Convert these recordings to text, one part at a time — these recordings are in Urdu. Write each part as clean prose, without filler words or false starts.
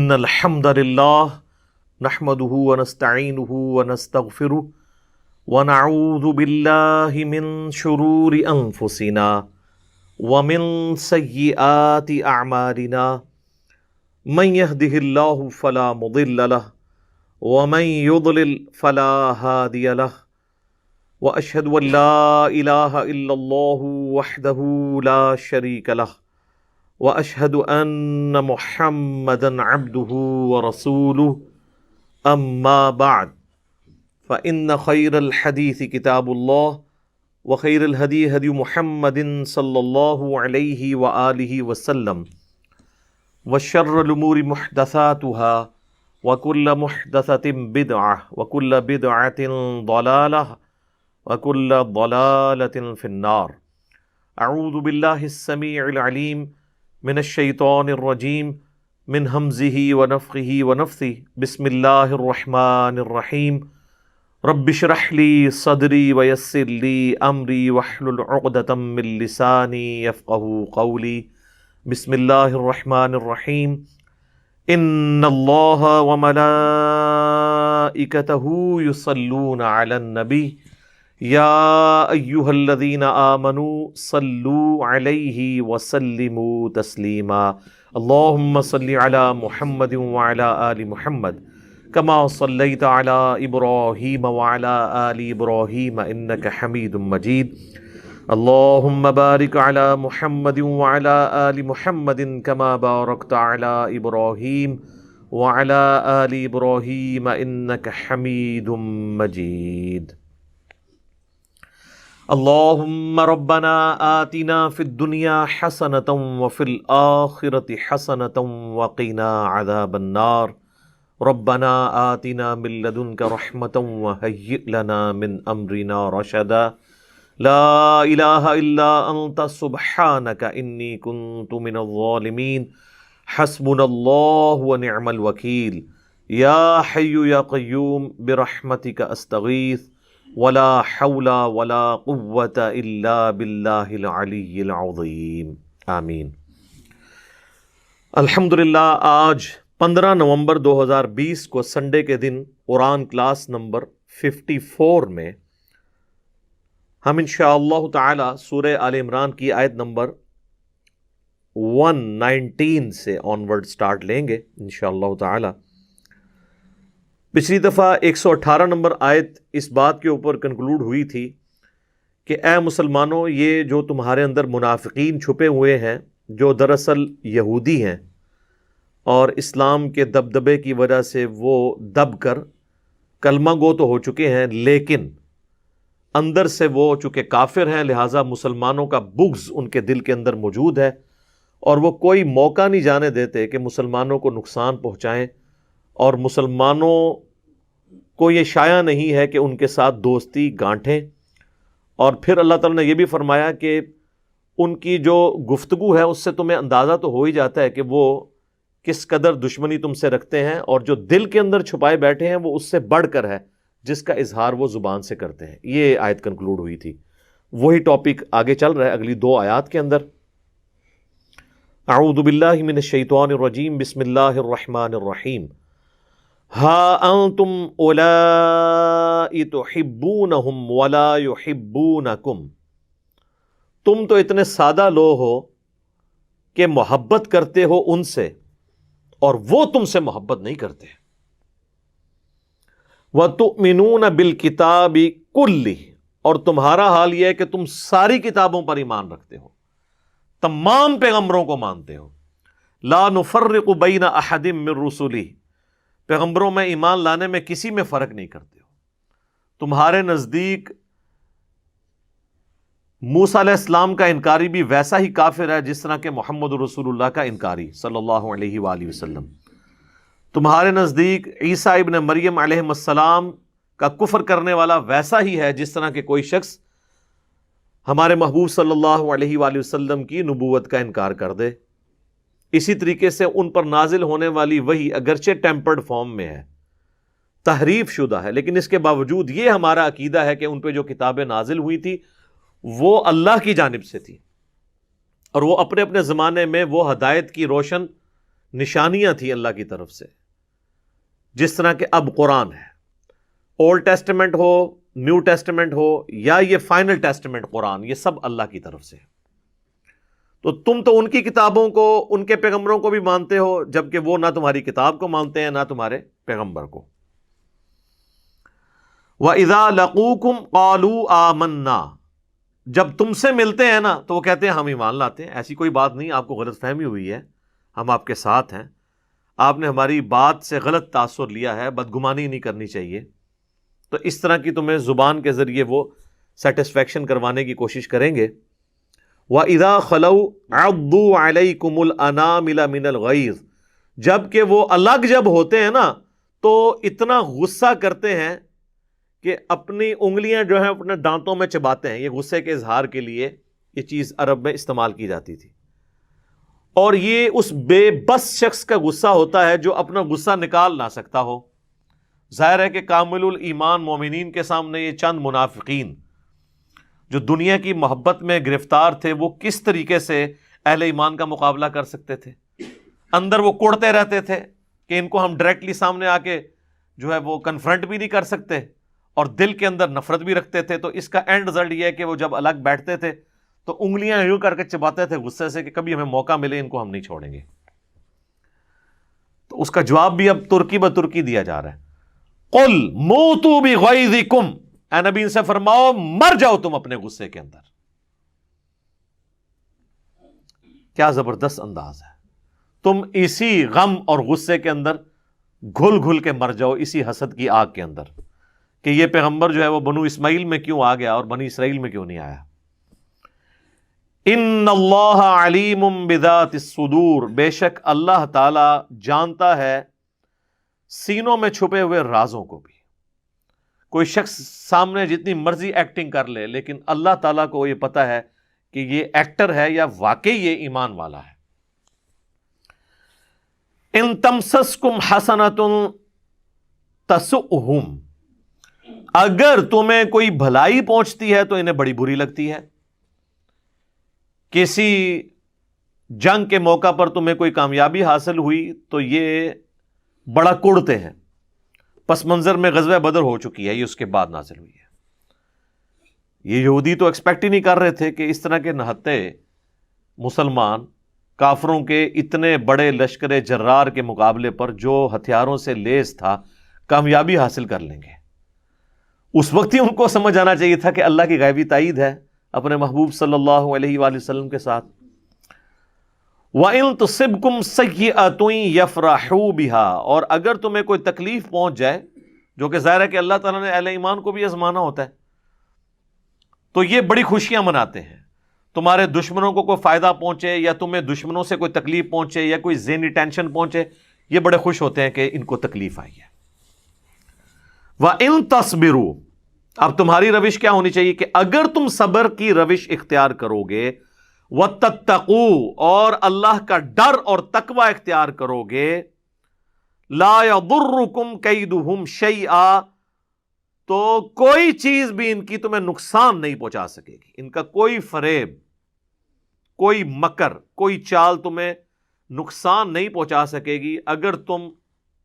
إن الحمد لله نحمده ونستعينه ونستغفره ونعوذ بالله من شرور أنفسنا ومن سيئات أعمالنا من يهده الله فلا مضل له ومن يضلل فلا هادي له وأشهد أن لا إله إلا الله وحده لا شريك له وأشهد أن محمدا عبده ورسوله أما بعد فإن خير الحديث كتاب الله وخير الهدي هدي محمد صلى الله عليه وآله وسلم وشر الأمور محدثاتها وكل محدثة بدعة وكل بدعة ضلالة وكل ضلالة في النار. أعوذ بالله السميع العليم من الشيطان الرجيم من همزه ونفخه ونفثه. بسم الله الرحمن الرحيم. رب اشرح لي صدري ويسر لي أمري واحلل عقدة من لساني يفقهوا قولي. بسم الله الرحمن الرحيم. إن الله وملائكته يصلون على النبي يا أيها الذين آمنوا صلوا عليه وسلموا تسليما. اللهم صل على محمد وعلى آل محمد كما صليت على إبراهيم وعلى آل إبراهيم إنك حميد مجيد. اللهم بارك على محمد وعلى آل محمد كما باركت على إبراهيم وعلى آل إبراهيم إنك حميد مجيد. اللهم ربنا آتنا في الدنيا حسنة وفي الآخرة حسنة وقنا عذاب النار. ربنا آتنا من لدنك رحمة وهيئ لنا من أمرنا رشدا. لا إله إلا أنت سبحانك إني كنت من الظالمين. حسبنا الله ونعم الوكيل. يا حي يا قيوم برحمتك أستغيث ولا حول ولا قوة الا باللہ العلی العظیم. آمین. الحمدللہ آج 15 نومبر 2020 کو سنڈے کے دن قرآن کلاس نمبر 54 میں ہم انشاءاللہ تعالی سورہ آل عمران کی آیت نمبر 119 سے آنورڈ سٹارٹ لیں گے انشاءاللہ تعالی. پچھلی دفعہ 118 نمبر آیت اس بات کے اوپر کنکلوڈ ہوئی تھی کہ اے مسلمانوں، یہ جو تمہارے اندر منافقین چھپے ہوئے ہیں جو دراصل یہودی ہیں اور اسلام کے دبدبے کی وجہ سے وہ دب کر کلمہ گو تو ہو چکے ہیں، لیکن اندر سے وہ چونکہ کافر ہیں لہٰذا مسلمانوں کا بغض ان کے دل کے اندر موجود ہے اور وہ کوئی موقع نہیں جانے دیتے کہ مسلمانوں کو نقصان پہنچائیں، اور مسلمانوں کو یہ شایع نہیں ہے کہ ان کے ساتھ دوستی گانٹھیں. اور پھر اللہ تعالیٰ نے یہ بھی فرمایا کہ ان کی جو گفتگو ہے اس سے تمہیں اندازہ تو ہو ہی جاتا ہے کہ وہ کس قدر دشمنی تم سے رکھتے ہیں، اور جو دل کے اندر چھپائے بیٹھے ہیں وہ اس سے بڑھ کر ہے جس کا اظہار وہ زبان سے کرتے ہیں. یہ آیت کنکلوڈ ہوئی تھی. وہی ٹاپک آگے چل رہا ہے اگلی 2 آیات کے اندر. اعوذ باللہ من الشیطان الرجیم. بسم اللہ الرحمن الرحیم. ہا انتم اولائی تحبونہم ولا یحبونکم. تم تو اتنے سادہ لوگ ہو کہ محبت کرتے ہو ان سے اور وہ تم سے محبت نہیں کرتے. وتؤمنون بالکتاب کلہ. اور تمہارا حال یہ ہے کہ تم ساری کتابوں پر ایمان رکھتے ہو، تمام پیغمبروں کو مانتے ہو. لا نفرق بین احد من رسلہ. پیغمبروں میں ایمان لانے میں کسی میں فرق نہیں کرتے ہو. تمہارے نزدیک موسیٰ علیہ السلام کا انکاری بھی ویسا ہی کافر ہے جس طرح کہ محمد رسول اللہ کا انکاری صلی اللہ علیہ وآلہ وسلم. تمہارے نزدیک عیسیٰ ابن مریم علیہ السلام کا کفر کرنے والا ویسا ہی ہے جس طرح کہ کوئی شخص ہمارے محبوب صلی اللہ علیہ وآلہ وسلم کی نبوت کا انکار کر دے. اسی طریقے سے ان پر نازل ہونے والی وحی اگرچہ ٹیمپرڈ فارم میں ہے، تحریف شدہ ہے، لیکن اس کے باوجود یہ ہمارا عقیدہ ہے کہ ان پہ جو کتابیں نازل ہوئی تھی وہ اللہ کی جانب سے تھی، اور وہ اپنے اپنے زمانے میں وہ ہدایت کی روشن نشانیاں تھیں اللہ کی طرف سے، جس طرح کہ اب قرآن ہے، اولڈ ٹیسٹمنٹ ہو، نیو ٹیسٹمنٹ ہو، یا یہ فائنل ٹیسٹمنٹ قرآن، یہ سب اللہ کی طرف سے ہے۔ تو تم تو ان کی کتابوں کو، ان کے پیغمبروں کو بھی مانتے ہو، جبکہ وہ نہ تمہاری کتاب کو مانتے ہیں نہ تمہارے پیغمبر کو۔ وَإِذَا لَقُوكُمْ قَالُوا آمَنَّا، جب تم سے ملتے ہیں نا تو وہ کہتے ہیں ہم ایمان لاتے ہیں۔ ایسی کوئی بات نہیں، آپ کو غلط فہمی ہوئی ہے، ہم آپ کے ساتھ ہیں، آپ نے ہماری بات سے غلط تاثر لیا ہے، بدگمانی نہیں کرنی چاہیے۔ تو اس طرح کی تمہیں زبان کے ذریعے وہ سیٹسفیکشن کروانے کی کوشش کریں گے۔ وَإِذَا خَلَوْا عَضُّوا عَلَيْكُمُ الْأَنَامِلَ مِنَ الْغَيْظِ، جب کہ وہ الگ جب ہوتے ہیں نا تو اتنا غصہ کرتے ہیں کہ اپنی انگلیاں جو ہیں اپنے دانتوں میں چباتے ہیں۔ یہ غصے کے اظہار کے لیے یہ چیز عرب میں استعمال کی جاتی تھی، اور یہ اس بے بس شخص کا غصہ ہوتا ہے جو اپنا غصہ نکال نہ سکتا ہو۔ ظاہر ہے کہ کامل الایمان مومنین کے سامنے یہ چند منافقین جو دنیا کی محبت میں گرفتار تھے، وہ کس طریقے سے اہل ایمان کا مقابلہ کر سکتے تھے؟ اندر وہ کوڑتے رہتے تھے کہ ان کو ہم ڈائریکٹلی سامنے آ کے جو ہے وہ کنفرنٹ بھی نہیں کر سکتے، اور دل کے اندر نفرت بھی رکھتے تھے۔ تو اس کا اینڈ رزلٹ یہ ہے کہ وہ جب الگ بیٹھتے تھے تو انگلیاں یوں کر کے چباتے تھے غصے سے کہ کبھی ہمیں موقع ملے ان کو ہم نہیں چھوڑیں گے۔ تو اس کا جواب بھی اب ترکی بترکی دیا جا رہا ہے۔ قل موتوا بغیظکم، اے نبی ان سے فرماؤ مر جاؤ تم اپنے غصے کے اندر۔ کیا زبردست انداز ہے، تم اسی غم اور غصے کے اندر گھل گھل کے مر جاؤ، اسی حسد کی آگ کے اندر، کہ یہ پیغمبر جو ہے وہ بنو اسماعیل میں کیوں آ گیا اور بنی اسرائیل میں کیوں نہیں آیا۔ ان اللہ علیم بذات الصدور، بے شک اللہ تعالی جانتا ہے سینوں میں چھپے ہوئے رازوں کو بھی۔ کوئی شخص سامنے جتنی مرضی ایکٹنگ کر لے، لیکن اللہ تعالیٰ کو یہ پتا ہے کہ یہ ایکٹر ہے یا واقعی یہ ایمان والا ہے۔ ان تمسسکم حسنۃ تسؤہم، اگر تمہیں کوئی بھلائی پہنچتی ہے تو انہیں بڑی بری لگتی ہے۔ کسی جنگ کے موقع پر تمہیں کوئی کامیابی حاصل ہوئی تو یہ بڑا کڑتے ہیں۔ پس منظر میں غزوہ بدر ہو چکی ہے، یہ اس کے بعد نازل ہوئی ہے۔ یہ یہودی تو ایکسپیکٹ ہی نہیں کر رہے تھے کہ اس طرح کے نہتے مسلمان کافروں کے اتنے بڑے لشکر جرار کے مقابلے پر جو ہتھیاروں سے لیس تھا کامیابی حاصل کر لیں گے۔ اس وقت ہی ان کو سمجھ آنا چاہیے تھا کہ اللہ کی غیبی تائید ہے اپنے محبوب صلی اللہ علیہ وآلہ وسلم کے ساتھ۔ وَإِن تُصِبْكُمْ سَيِّئَةٌ يَفْرَحُوا بِهَا، اور اگر تمہیں کوئی تکلیف پہنچ جائے، جو کہ ظاہر ہے کہ اللہ تعالیٰ نے اہل ایمان کو بھی آزمانا ہوتا ہے، تو یہ بڑی خوشیاں مناتے ہیں۔ تمہارے دشمنوں کو کوئی فائدہ پہنچے یا تمہیں دشمنوں سے کوئی تکلیف پہنچے یا کوئی ذہنی ٹینشن پہنچے، یہ بڑے خوش ہوتے ہیں کہ ان کو تکلیف آئی ہے۔ وَإِن تَصْبِرُوا، اب تمہاری روش کیا ہونی چاہیے کہ اگر تم صبر کی روش اختیار کرو گے، وَتَتَّقُوا، اور اللہ کا ڈر اور تقوی اختیار کرو گے، لَا يَضُرُّكُمْ كَيْدُهُمْ شَيْئًا، تو کوئی چیز بھی ان کی تمہیں نقصان نہیں پہنچا سکے گی۔ ان کا کوئی فریب، کوئی مکر، کوئی چال تمہیں نقصان نہیں پہنچا سکے گی اگر تم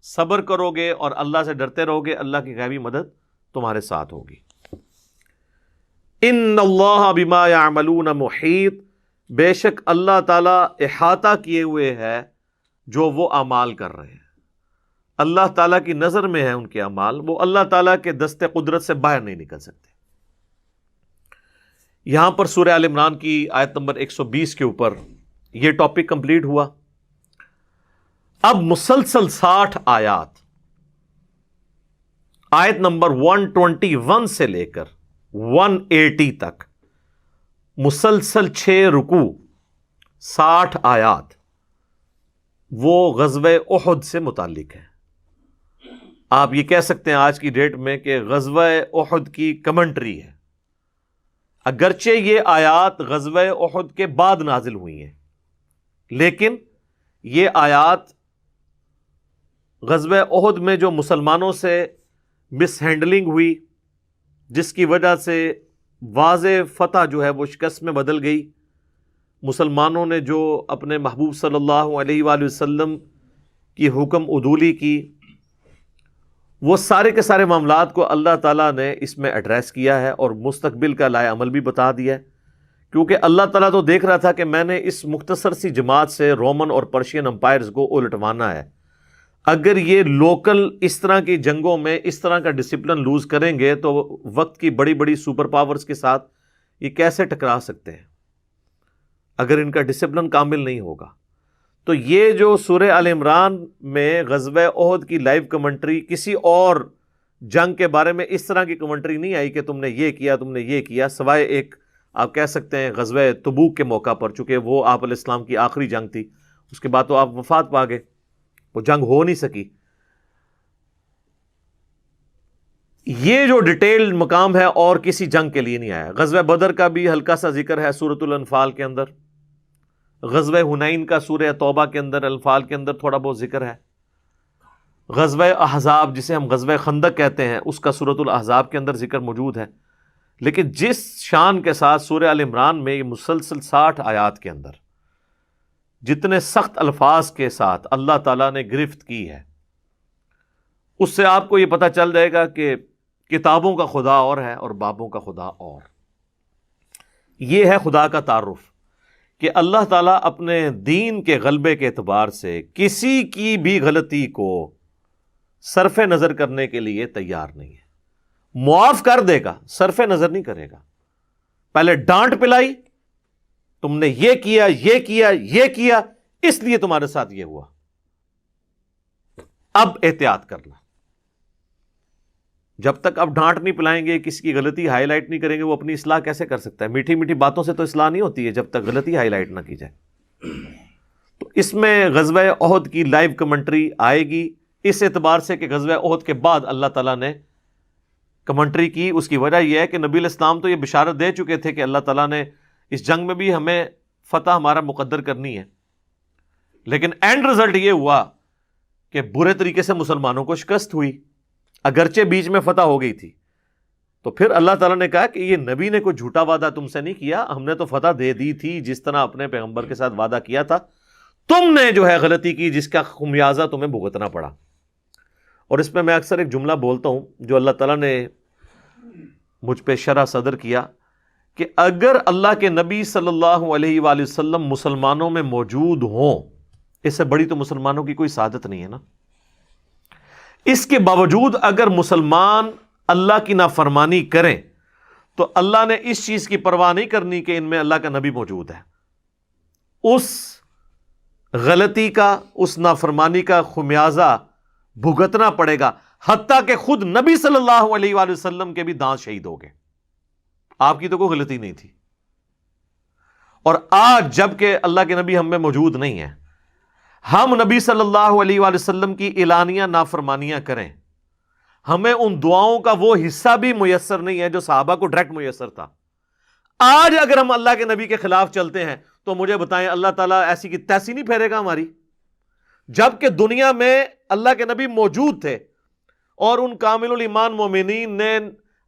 صبر کرو گے اور اللہ سے ڈرتے رہو گے۔ اللہ کی غیبی مدد تمہارے ساتھ ہوگی۔ ان اللہ بما یعملون محیط، بے شک اللہ تعالیٰ احاطہ کیے ہوئے ہے جو وہ اعمال کر رہے ہیں۔ اللہ تعالیٰ کی نظر میں ہے ان کے اعمال، وہ اللہ تعالیٰ کے دست قدرت سے باہر نہیں نکل سکتے۔ یہاں پر سورہ آل عمران کی آیت نمبر 120 کے اوپر یہ ٹاپک کمپلیٹ ہوا۔ اب مسلسل 60 آیات، آیت نمبر 121 سے لے کر 180 تک، مسلسل 6 رکوع، 60 آیات، وہ غزوہ احد سے متعلق ہے۔ آپ یہ کہہ سکتے ہیں آج کی ڈیٹ میں کہ غزوہ احد کی کمنٹری ہے، اگرچہ یہ آیات غزوہ احد کے بعد نازل ہوئی ہیں، لیکن یہ آیات غزوہ احد میں جو مسلمانوں سے مس ہینڈلنگ ہوئی، جس کی وجہ سے واضح فتح جو ہے وہ شکست میں بدل گئی، مسلمانوں نے جو اپنے محبوب صلی اللہ علیہ وآلہ وسلم کی حکم عدولی کی، وہ سارے کے سارے معاملات کو اللہ تعالیٰ نے اس میں ایڈریس کیا ہے اور مستقبل کا لائے عمل بھی بتا دیا ہے، کیونکہ اللہ تعالیٰ تو دیکھ رہا تھا کہ میں نے اس مختصر سی جماعت سے رومن اور پرشین امپائرز کو الٹوانا ہے۔ اگر یہ لوکل اس طرح کی جنگوں میں اس طرح کا ڈسپلن لوز کریں گے تو وقت کی بڑی بڑی سپر پاورز کے ساتھ یہ کیسے ٹکرا سکتے ہیں اگر ان کا ڈسپلن کامل نہیں ہوگا۔ تو یہ جو سورہ آل عمران میں غزوہ احد کی لائیو کمنٹری، کسی اور جنگ کے بارے میں اس طرح کی کمنٹری نہیں آئی کہ تم نے یہ کیا، تم نے یہ کیا، سوائے ایک آپ کہہ سکتے ہیں غزوہ تبوک کے موقع پر، چونکہ وہ آپ علیہ السلام کی آخری جنگ تھی، اس کے بعد تو آپ وفات پا گئے، وہ جنگ ہو نہیں سکی۔ یہ جو ڈیٹیل مقام ہے اور کسی جنگ کے لیے نہیں آیا۔ غزوہ بدر کا بھی ہلکا سا ذکر ہے سورۃ الانفال کے اندر، غزوہ حنین کا سورہ توبہ کے اندر، انفال کے اندر تھوڑا بہت ذکر ہے، غزوہ احزاب جسے ہم غزوہ خندق کہتے ہیں اس کا سورۃ الاحزاب کے اندر ذکر موجود ہے۔ لیکن جس شان کے ساتھ سورہ آل عمران میں یہ مسلسل 60 آیات کے اندر جتنے سخت الفاظ کے ساتھ اللہ تعالیٰ نے گرفت کی ہے، اس سے آپ کو یہ پتہ چل جائے گا کہ کتابوں کا خدا اور ہے اور بابوں کا خدا اور۔ یہ ہے خدا کا تعارف کہ اللہ تعالیٰ اپنے دین کے غلبے کے اعتبار سے کسی کی بھی غلطی کو صرف نظر کرنے کے لیے تیار نہیں ہے۔ معاف کر دے گا، صرف نظر نہیں کرے گا۔ پہلے ڈانٹ پلائی، تم نے یہ کیا یہ کیا یہ کیا، اس لیے تمہارے ساتھ یہ ہوا، اب احتیاط کرنا۔ جب تک اب ڈانٹ نہیں پلائیں گے، کسی کی غلطی ہائی لائٹ نہیں کریں گے، وہ اپنی اصلاح کیسے کر سکتا ہے؟ میٹھی میٹھی باتوں سے تو اصلاح نہیں ہوتی ہے جب تک غلطی ہائی لائٹ نہ کی جائے۔ تو اس میں غزوہ احد کی لائیو کمنٹری آئے گی، اس اعتبار سے کہ غزوہ احد کے بعد اللہ تعالیٰ نے کمنٹری کی۔ اس کی وجہ یہ ہے کہ نبی علیہ السلام تو یہ بشارت دے چکے تھے کہ اللہ تعالیٰ نے اس جنگ میں بھی ہمیں فتح ہمارا مقدر کرنی ہے، لیکن اینڈ رزلٹ یہ ہوا کہ برے طریقے سے مسلمانوں کو شکست ہوئی، اگرچہ بیچ میں فتح ہو گئی تھی۔ تو پھر اللہ تعالیٰ نے کہا کہ یہ نبی نے کوئی جھوٹا وعدہ تم سے نہیں کیا، ہم نے تو فتح دے دی تھی جس طرح اپنے پیغمبر کے ساتھ وعدہ کیا تھا، تم نے جو ہے غلطی کی جس کا خمیازہ تمہیں بھگتنا پڑا۔ اور اس میں اکثر ایک جملہ بولتا ہوں جو اللہ تعالیٰ نے مجھ پہ شرح صدر کیا کہ اگر اللہ کے نبی صلی اللہ علیہ وآلہ وسلم مسلمانوں میں موجود ہوں، اس سے بڑی تو مسلمانوں کی کوئی سعادت نہیں ہے نا۔ اس کے باوجود اگر مسلمان اللہ کی نافرمانی کریں تو اللہ نے اس چیز کی پرواہ نہیں کرنی کہ ان میں اللہ کا نبی موجود ہے، اس غلطی کا، اس نافرمانی کا خمیازہ بھگتنا پڑے گا، حتیٰ کہ خود نبی صلی اللہ علیہ وآلہ وسلم کے بھی دانت شہید ہو گئے۔ آپ کی تو کوئی غلطی نہیں تھی۔ اور آج جب کہ اللہ کے نبی ہم میں موجود نہیں ہیں، ہم نبی صلی اللہ علیہ وآلہ وسلم کی اعلانیہ نافرمانیاں کریں، ہمیں ان دعاؤں کا وہ حصہ بھی میسر نہیں ہے جو صحابہ کو ڈائریکٹ میسر تھا۔ آج اگر ہم اللہ کے نبی کے خلاف چلتے ہیں تو مجھے بتائیں اللہ تعالیٰ ایسی کی تیسی نہیں پھیرے گا ہماری؟ جبکہ دنیا میں اللہ کے نبی موجود تھے اور ان کامل الایمان مومنین نے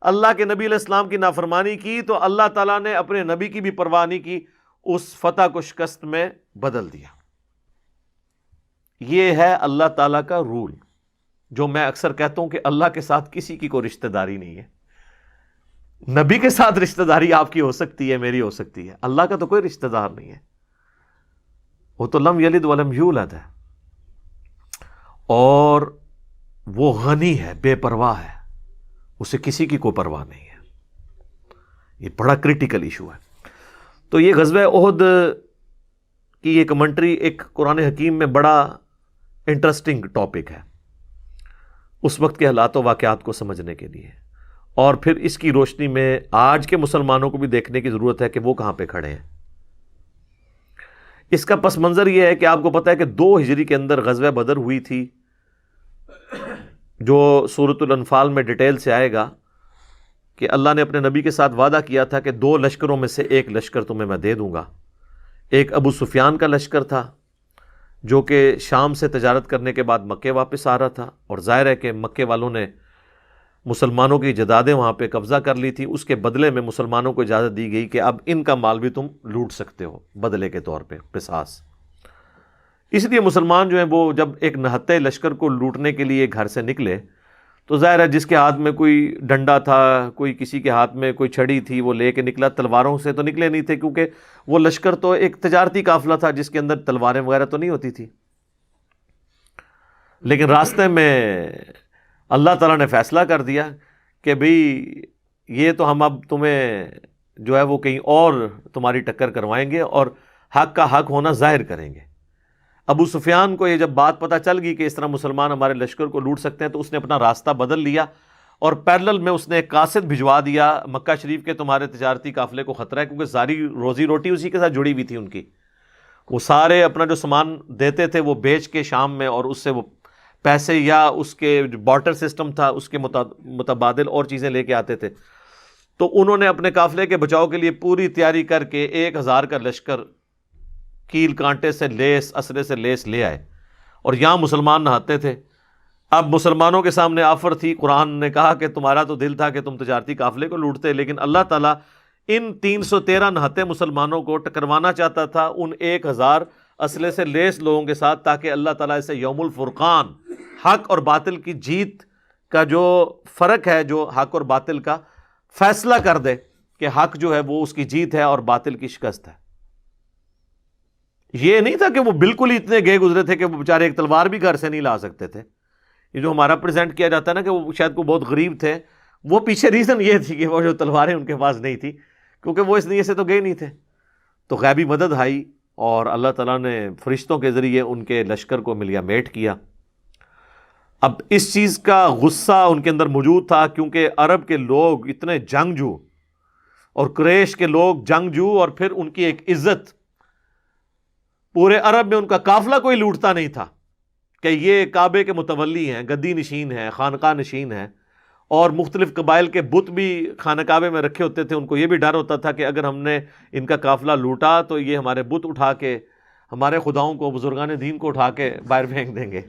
اللہ کے نبی علیہ السلام کی نافرمانی کی تو اللہ تعالیٰ نے اپنے نبی کی بھی پرواہ نہیں کی، اس فتح کو شکست میں بدل دیا۔ یہ ہے اللہ تعالیٰ کا رول، جو میں اکثر کہتا ہوں کہ اللہ کے ساتھ کسی کی کوئی رشتہ داری نہیں ہے۔ نبی کے ساتھ رشتہ داری آپ کی ہو سکتی ہے، میری ہو سکتی ہے، اللہ کا تو کوئی رشتہ دار نہیں ہے۔ وہ تو لم یلد ولم یولد ہے، اور وہ غنی ہے، بے پرواہ ہے، اسے کسی کی کوئی پرواہ نہیں ہے۔ یہ بڑا کریٹیکل ایشو ہے۔ تو یہ غزوہ احد کی یہ کمنٹری ایک قرآن حکیم میں بڑا انٹرسٹنگ ٹاپک ہے اس وقت کے حالات و واقعات کو سمجھنے کے لیے، اور پھر اس کی روشنی میں آج کے مسلمانوں کو بھی دیکھنے کی ضرورت ہے کہ وہ کہاں پہ کھڑے ہیں۔ اس کا پس منظر یہ ہے کہ آپ کو پتہ ہے کہ 2 ہجری کے اندر غزوہ بدر ہوئی تھی، جو سورۃ الانفال میں ڈیٹیل سے آئے گا کہ اللہ نے اپنے نبی کے ساتھ وعدہ کیا تھا کہ 2 لشکروں میں سے ایک لشکر تمہیں میں دے دوں گا۔ ایک ابو سفیان کا لشکر تھا جو کہ شام سے تجارت کرنے کے بعد مکے واپس آ رہا تھا، اور ظاہر ہے کہ مکے والوں نے مسلمانوں کی جدادیں وہاں پہ قبضہ کر لی تھی، اس کے بدلے میں مسلمانوں کو اجازت دی گئی کہ اب ان کا مال بھی تم لوٹ سکتے ہو بدلے کے طور پہ، قصاص۔ اس لیے مسلمان جو ہیں وہ جب ایک نہتے لشکر کو لوٹنے کے لیے گھر سے نکلے تو ظاہر ہے جس کے ہاتھ میں کوئی ڈنڈا تھا، کوئی کسی کے ہاتھ میں کوئی چھڑی تھی، وہ لے کے نکلا، تلواروں سے تو نکلے نہیں تھے، کیونکہ وہ لشکر تو ایک تجارتی قافلہ تھا جس کے اندر تلواریں وغیرہ تو نہیں ہوتی تھی۔ لیکن راستے میں اللہ تعالیٰ نے فیصلہ کر دیا کہ بھئی یہ تو ہم اب تمہیں جو ہے وہ کہیں اور تمہاری ٹکر کروائیں گے اور حق کا حق ہونا ظاہر کریں گے۔ ابو سفیان کو یہ جب بات پتہ چل گئی کہ اس طرح مسلمان ہمارے لشکر کو لوٹ سکتے ہیں تو اس نے اپنا راستہ بدل لیا اور پیرلل میں اس نے ایک قاصد بھجوا دیا مکہ شریف کے تمہارے تجارتی قافلے کو خطرہ ہے، کیونکہ ساری روزی روٹی اسی کے ساتھ جڑی ہوئی تھی ان کی۔ وہ سارے اپنا جو سامان دیتے تھے وہ بیچ کے شام میں، اور اس سے وہ پیسے یا اس کے جو بارٹر سسٹم تھا اس کے متبادل اور چیزیں لے کے آتے تھے۔ تو انہوں نے اپنے قافلے کے بچاؤ کے لیے پوری تیاری کر کے 1000 کا لشکر کیل کانٹے سے لیس، اسرے سے لیس لے آئے، اور یہاں مسلمان نہاتے تھے۔ اب مسلمانوں کے سامنے آفر تھی، قرآن نے کہا کہ تمہارا تو دل تھا کہ تم تجارتی قافلے کو لوٹتے، لیکن اللہ تعالیٰ ان 313 نہتے مسلمانوں کو ٹکروانا چاہتا تھا ان 1000 اسلحے سے لیس لوگوں کے ساتھ، تاکہ اللہ تعالیٰ اسے یوم الفرقان، حق اور باطل کی جیت کا جو فرق ہے، جو حق اور باطل کا فیصلہ کر دے کہ حق جو ہے وہ اس کی جیت ہے اور باطل کی شکست ہے۔ یہ نہیں تھا کہ وہ بالکل ہی اتنے گئے گزرے تھے کہ وہ بیچارے ایک تلوار بھی گھر سے نہیں لا سکتے تھے۔ یہ جو ہمارا پریزنٹ کیا جاتا ہے نا کہ وہ شاید کو بہت غریب تھے، وہ پیچھے ریزن یہ تھی کہ وہ جو تلواریں ان کے پاس نہیں تھی، کیونکہ وہ اس نیت سے تو گئے نہیں تھے۔ تو غیبی مدد آئی اور اللہ تعالیٰ نے فرشتوں کے ذریعے ان کے لشکر کو ملیا میٹ کیا۔ اب اس چیز کا غصہ ان کے اندر موجود تھا، کیونکہ عرب کے لوگ اتنے جنگجو اور قریش کے لوگ جنگجو، اور پھر ان کی ایک عزت، پورے عرب میں ان کا قافلہ کوئی لوٹتا نہیں تھا کہ یہ کعبے کے متولی ہیں، گدی نشین ہیں، خانقاہ نشین ہیں، اور مختلف قبائل کے بت بھی خانہ کعبے میں رکھے ہوتے تھے۔ ان کو یہ بھی ڈر ہوتا تھا کہ اگر ہم نے ان کا قافلہ لوٹا تو یہ ہمارے بت اٹھا کے، ہمارے خداؤں کو، بزرگان دین کو اٹھا کے باہر پھینک دیں گے،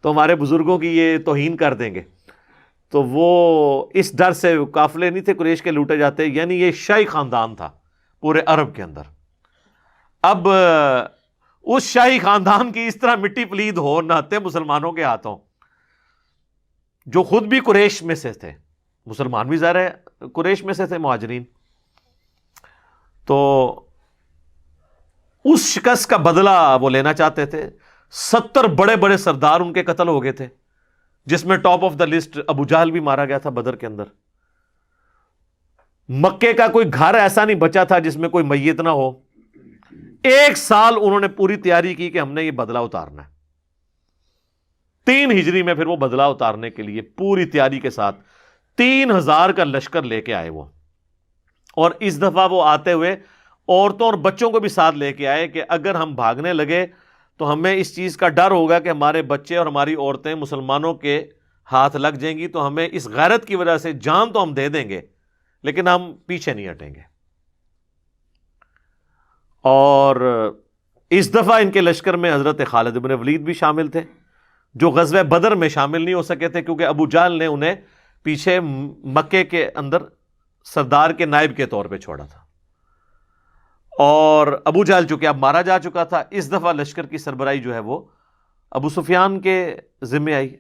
تو ہمارے بزرگوں کی یہ توہین کر دیں گے۔ تو وہ اس ڈر سے قافلے نہیں تھے قریش کے لوٹے جاتے، یعنی یہ شاہی خاندان تھا پورے عرب کے اندر۔ اب اس شاہی خاندان کی اس طرح مٹی پلید ہو نہتے مسلمانوں کے ہاتھوں، جو خود بھی قریش میں سے تھے، مسلمان بھی ظاہر ہے قریش میں سے تھے، مہاجرین، تو اس شکست کا بدلہ وہ لینا چاہتے تھے۔ 70 بڑے بڑے سردار ان کے قتل ہو گئے تھے، جس میں ٹاپ آف دا لسٹ ابو جہل بھی مارا گیا تھا بدر کے اندر۔ مکے کا کوئی گھر ایسا نہیں بچا تھا جس میں کوئی میت نہ ہو۔ 1 سال انہوں نے پوری تیاری کی کہ ہم نے یہ بدلہ اتارنا ہے۔ 3 ہجری میں پھر وہ بدلہ اتارنے کے لیے پوری تیاری کے ساتھ 3000 کا لشکر لے کے آئے وہ، اور اس دفعہ وہ آتے ہوئے عورتوں اور بچوں کو بھی ساتھ لے کے آئے کہ اگر ہم بھاگنے لگے تو ہمیں اس چیز کا ڈر ہوگا کہ ہمارے بچے اور ہماری عورتیں مسلمانوں کے ہاتھ لگ جائیں گی، تو ہمیں اس غیرت کی وجہ سے جان تو ہم دے دیں گے لیکن ہم پیچھے نہیں ہٹیں گے۔ اور اس دفعہ ان کے لشکر میں حضرت خالد بن ولید بھی شامل تھے، جو غزوہ بدر میں شامل نہیں ہو سکے تھے، کیونکہ ابو جہل نے انہیں پیچھے مکے کے اندر سردار کے نائب کے طور پہ چھوڑا تھا، اور ابو جہل چونکہ اب مارا جا چکا تھا، اس دفعہ لشکر کی سربراہی جو ہے وہ ابو سفیان کے ذمہ آئی۔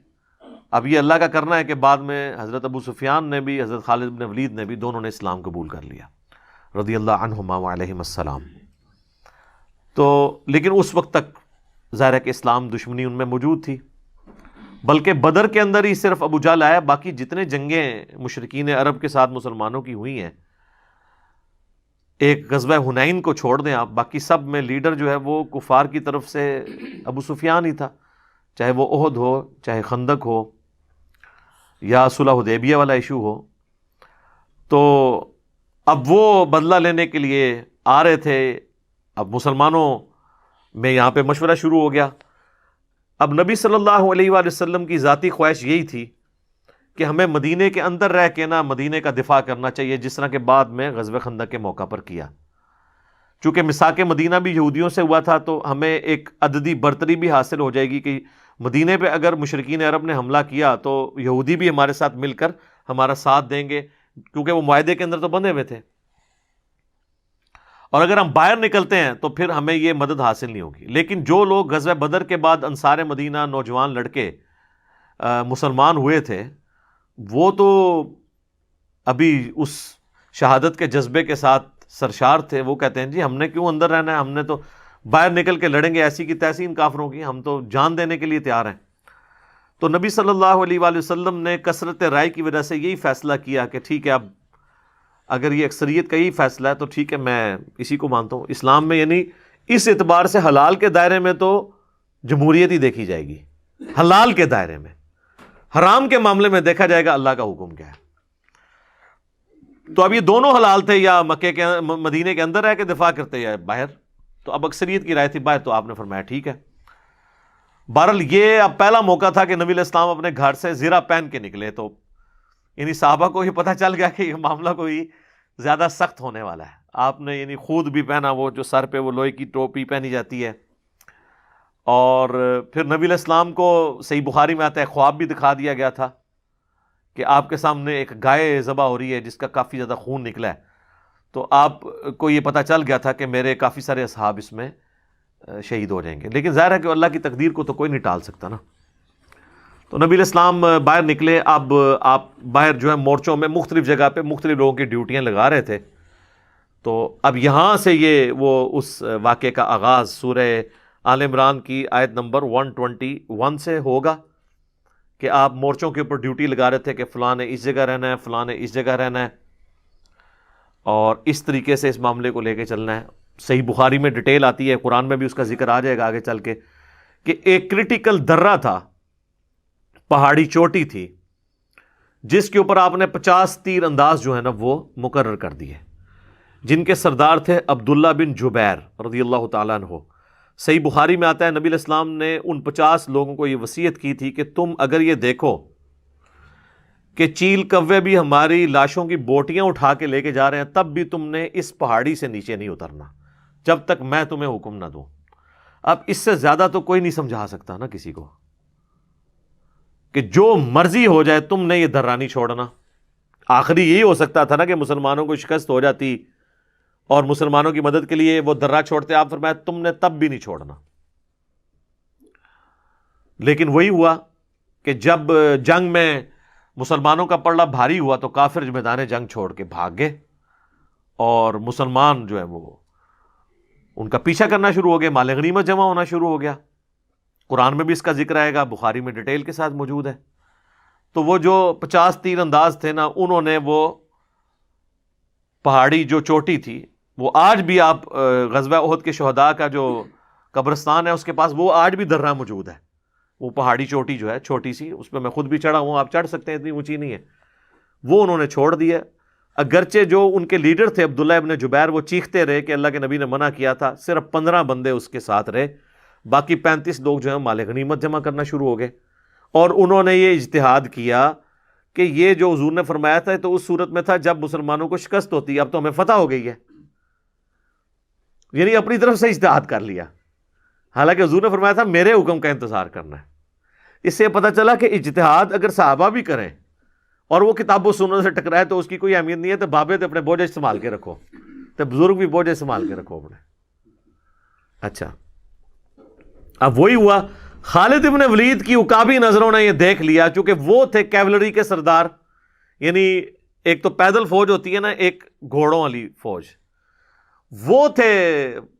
اب یہ اللہ کا کرنا ہے کہ بعد میں حضرت ابو سفیان نے بھی، حضرت خالد بن ولید نے بھی، دونوں نے اسلام قبول کر لیا رضی اللہ عنہما وعلیہم السلام۔ تو لیکن اس وقت تک ظاہر ہے کہ اسلام دشمنی ان میں موجود تھی، بلکہ بدر کے اندر ہی صرف ابو جہل آیا، باقی جتنے جنگیں مشرکین عرب کے ساتھ مسلمانوں کی ہوئی ہیں، ایک غزوہ حنین کو چھوڑ دیں آپ، باقی سب میں لیڈر جو ہے وہ کفار کی طرف سے ابو سفیان ہی تھا، چاہے وہ احد ہو، چاہے خندق ہو، یا صلح حدیبیہ والا ایشو ہو۔ تو اب وہ بدلہ لینے کے لیے آ رہے تھے۔ اب مسلمانوں میں یہاں پہ مشورہ شروع ہو گیا۔ اب نبی صلی اللہ علیہ وآلہ وسلم کی ذاتی خواہش یہی تھی کہ ہمیں مدینے کے اندر رہ کے نہ مدینے کا دفاع کرنا چاہیے، جس طرح کہ بعد میں غزوہ خندق کے موقع پر کیا۔ چونکہ مساک مدینہ بھی یہودیوں سے ہوا تھا، تو ہمیں ایک عددی برتری بھی حاصل ہو جائے گی کہ مدینے پہ اگر مشرکین عرب نے حملہ کیا تو یہودی بھی ہمارے ساتھ مل کر ہمارا ساتھ دیں گے، کیونکہ وہ معاہدے کے اندر تو بندھے ہوئے تھے۔ اور اگر ہم باہر نکلتے ہیں تو پھر ہمیں یہ مدد حاصل نہیں ہوگی. لیکن جو لوگ غزوہ بدر کے بعد انصار مدینہ نوجوان لڑکے مسلمان ہوئے تھے، وہ تو ابھی اس شہادت کے جذبے کے ساتھ سرشار تھے. وہ کہتے ہیں جی ہم نے کیوں اندر رہنا ہے، ہم نے تو باہر نکل کے لڑیں گے ایسی کی تیسی ان کافروں کی، ہم تو جان دینے کے لیے تیار ہیں. تو نبی صلی اللہ علیہ وآلہ وسلم نے کثرت رائے کی وجہ سے یہی فیصلہ کیا کہ ٹھیک ہے، اب اگر یہ اکثریت کا یہی فیصلہ ہے تو ٹھیک ہے، میں اسی کو مانتا ہوں. اسلام میں یعنی اس اعتبار سے حلال کے دائرے میں تو جمہوریت ہی دیکھی جائے گی، حلال کے دائرے میں. حرام کے معاملے میں دیکھا جائے گا اللہ کا حکم کیا ہے. تو اب یہ دونوں حلال تھے، یا مکے کے مدینے کے اندر رہ کے دفاع کرتے یا باہر. تو اب اکثریت کی رائے تھی باہر، تو آپ نے فرمایا ٹھیک ہے. بہرحال یہ اب پہلا موقع تھا کہ نبی علیہ السلام اپنے گھر سے زرہ پہن کے نکلے. تو یعنی صحابہ کو یہ پتہ چل گیا کہ یہ معاملہ کوئی زیادہ سخت ہونے والا ہے. آپ نے یعنی خود بھی پہنا، وہ جو سر پہ وہ لوہے کی ٹوپی پہنی جاتی ہے. اور پھر نبی علیہ السلام کو صحیح بخاری میں آتا ہے خواب بھی دکھا دیا گیا تھا کہ آپ کے سامنے ایک گائے ذبح ہو رہی ہے جس کا کافی زیادہ خون نکلا ہے. تو آپ کو یہ پتہ چل گیا تھا کہ میرے کافی سارے اصحاب اس میں شہید ہو جائیں گے. لیکن ظاہر ہے کہ اللہ کی تقدیر کو تو کوئی نہیں ٹال سکتا نا. تو نبی علیہ السلام باہر نکلے. اب آپ باہر جو ہے مورچوں میں مختلف جگہ پہ مختلف لوگوں کی ڈیوٹیاں لگا رہے تھے. تو اب یہاں سے یہ وہ اس واقعے کا آغاز سورہ آل عمران کی آیت نمبر 121 سے ہوگا کہ آپ مورچوں کے اوپر ڈیوٹی لگا رہے تھے کہ فلاں نے اس جگہ رہنا ہے، فلاں نے اس جگہ رہنا ہے، اور اس طریقے سے اس معاملے کو لے کے چلنا ہے. صحیح بخاری میں ڈیٹیل آتی ہے، قرآن میں بھی اس کا ذکر آ جائے گا آگے چل کے، کہ ایک کرٹیکل درہ تھا، پہاڑی چوٹی تھی جس کے اوپر آپ نے 50 تیر انداز جو ہے نا وہ مقرر کر دیے، جن کے سردار تھے عبداللہ بن جبیر رضی اللہ تعالیٰ عنہ. صحیح بخاری میں آتا ہے نبی علیہ السلام نے ان 50 لوگوں کو یہ وصیت کی تھی کہ تم اگر یہ دیکھو کہ چیل کوے بھی ہماری لاشوں کی بوٹیاں اٹھا کے لے کے جا رہے ہیں، تب بھی تم نے اس پہاڑی سے نیچے نہیں اترنا جب تک میں تمہیں حکم نہ دوں. اب اس سے زیادہ تو کوئی نہیں سمجھا سکتا نا کسی کو کہ جو مرضی ہو جائے تم نے یہ درہ نہیں چھوڑنا. آخری یہی ہو سکتا تھا نا کہ مسلمانوں کو شکست ہو جاتی اور مسلمانوں کی مدد کے لیے وہ درہ چھوڑتے. آپ فرمایا تم نے تب بھی نہیں چھوڑنا. لیکن وہی ہوا کہ جب جنگ میں مسلمانوں کا پلڑا بھاری ہوا تو کافر میدان جنگ چھوڑ کے بھاگ گئے، اور مسلمان جو ہے وہ ان کا پیچھا کرنا شروع ہو گئے، مال غنیمت جمع ہونا شروع ہو گیا. قرآن میں بھی اس کا ذکر آئے گا، بخاری میں ڈیٹیل کے ساتھ موجود ہے. تو وہ جو 50 تیر انداز تھے نا، انہوں نے وہ پہاڑی جو چوٹی تھی، وہ آج بھی آپ غزوہ احد کے شہداء کا جو قبرستان ہے اس کے پاس وہ آج بھی درہ موجود ہے. وہ پہاڑی چوٹی جو ہے چھوٹی سی، اس پہ میں خود بھی چڑھا ہوں، آپ چڑھ سکتے ہیں، اتنی اونچی نہیں ہے. وہ انہوں نے چھوڑ دیا، اگرچہ جو ان کے لیڈر تھے عبداللہ ابن جبیر وہ چیختے رہے کہ اللہ کے نبی نے منع کیا تھا. صرف 15 بندے اس کے ساتھ رہے، باقی 35 لوگ جو ہیں مال غنیمت جمع کرنا شروع ہو گئے. اور انہوں نے یہ اجتہاد کیا کہ یہ جو حضور نے فرمایا تھا تو اس صورت میں تھا جب مسلمانوں کو شکست ہوتی، اب تو ہمیں فتح ہو گئی ہے، یعنی اپنی طرف سے اجتہاد کر لیا. حالانکہ حضور نے فرمایا تھا میرے حکم کا انتظار کرنا ہے. اس سے پتہ چلا کہ اجتہاد اگر صحابہ بھی کریں اور وہ کتاب و سنت سے ٹکرائے تو اس کی کوئی اہمیت نہیں ہے. تو بابے تو اپنے بوجھ سنبھال کے رکھو، تو بزرگ بھی بوجھ سنبھال کے رکھو اپنے. اچھا، اب وہی ہوا، خالد ابن ولید کی عقابی نظروں نے یہ دیکھ لیا، چونکہ وہ تھے کیولری کے سردار. یعنی ایک تو پیدل فوج ہوتی ہے نا، ایک گھوڑوں والی فوج، وہ تھے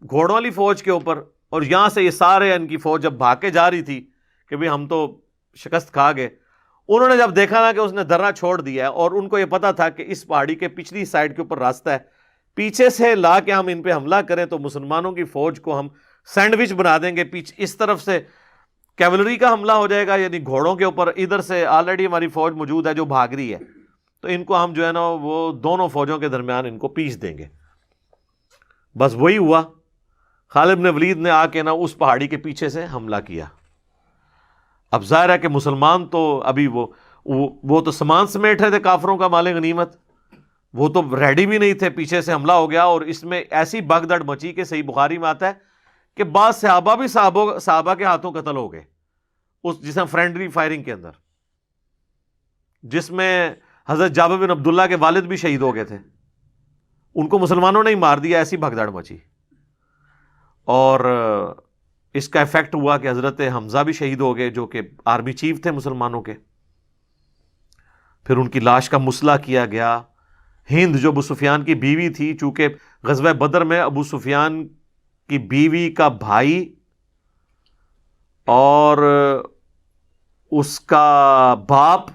گھوڑوں والی فوج کے اوپر. اور یہاں سے یہ سارے ان کی فوج جب بھاگ کے جا رہی تھی کہ بھی ہم تو شکست کھا گئے، انہوں نے جب دیکھا نا کہ اس نے درہ چھوڑ دیا ہے، اور ان کو یہ پتا تھا کہ اس پہاڑی کے پچھلی سائڈ کے اوپر راستہ ہے، پیچھے سے لا کے ہم ان پہ حملہ کریں تو مسلمانوں کی فوج کو ہم سینڈوچ بنا دیں گے. پیچھے اس طرف سے کیولری کا حملہ ہو جائے گا، یعنی گھوڑوں کے اوپر، ادھر سے آلریڈی ہماری فوج موجود ہے جو بھاگ رہی ہے، تو ان کو ہم جو ہے نا وہ دونوں فوجوں کے درمیان ان کو پیس دیں گے. بس وہی ہوا، خالد بن ولید نے آ کے نا اس پہاڑی کے پیچھے سے حملہ کیا. اب ظاہر ہے کہ مسلمان تو ابھی وہ تو سامان سمیٹ رہے تھے کافروں کا مال غنیمت، وہ تو ریڈی بھی نہیں تھے. پیچھے سے حملہ ہو گیا اور اس میں ایسی بھگدڑ مچی کہ صحیح بخاری میں آتا ہے کہ بعض صحابہ بھی صحابہ کے ہاتھوں قتل ہو گئے اس جس میں فرینڈلی فائرنگ کے اندر، جس میں حضرت جابر بن عبداللہ کے والد بھی شہید ہو گئے تھے. ان کو مسلمانوں نے ہی مار دیا، ایسی بھگدڑ مچی، اور اس کا ایفیکٹ ہوا کہ حضرت حمزہ بھی شہید ہو گئے جو کہ آرمی چیف تھے مسلمانوں کے. پھر ان کی لاش کا مسئلہ کیا گیا. ہند جو ابو سفیان کی بیوی تھی، چونکہ غزوہ بدر میں ابو سفیان کی بیوی کا بھائی اور اس کا باپ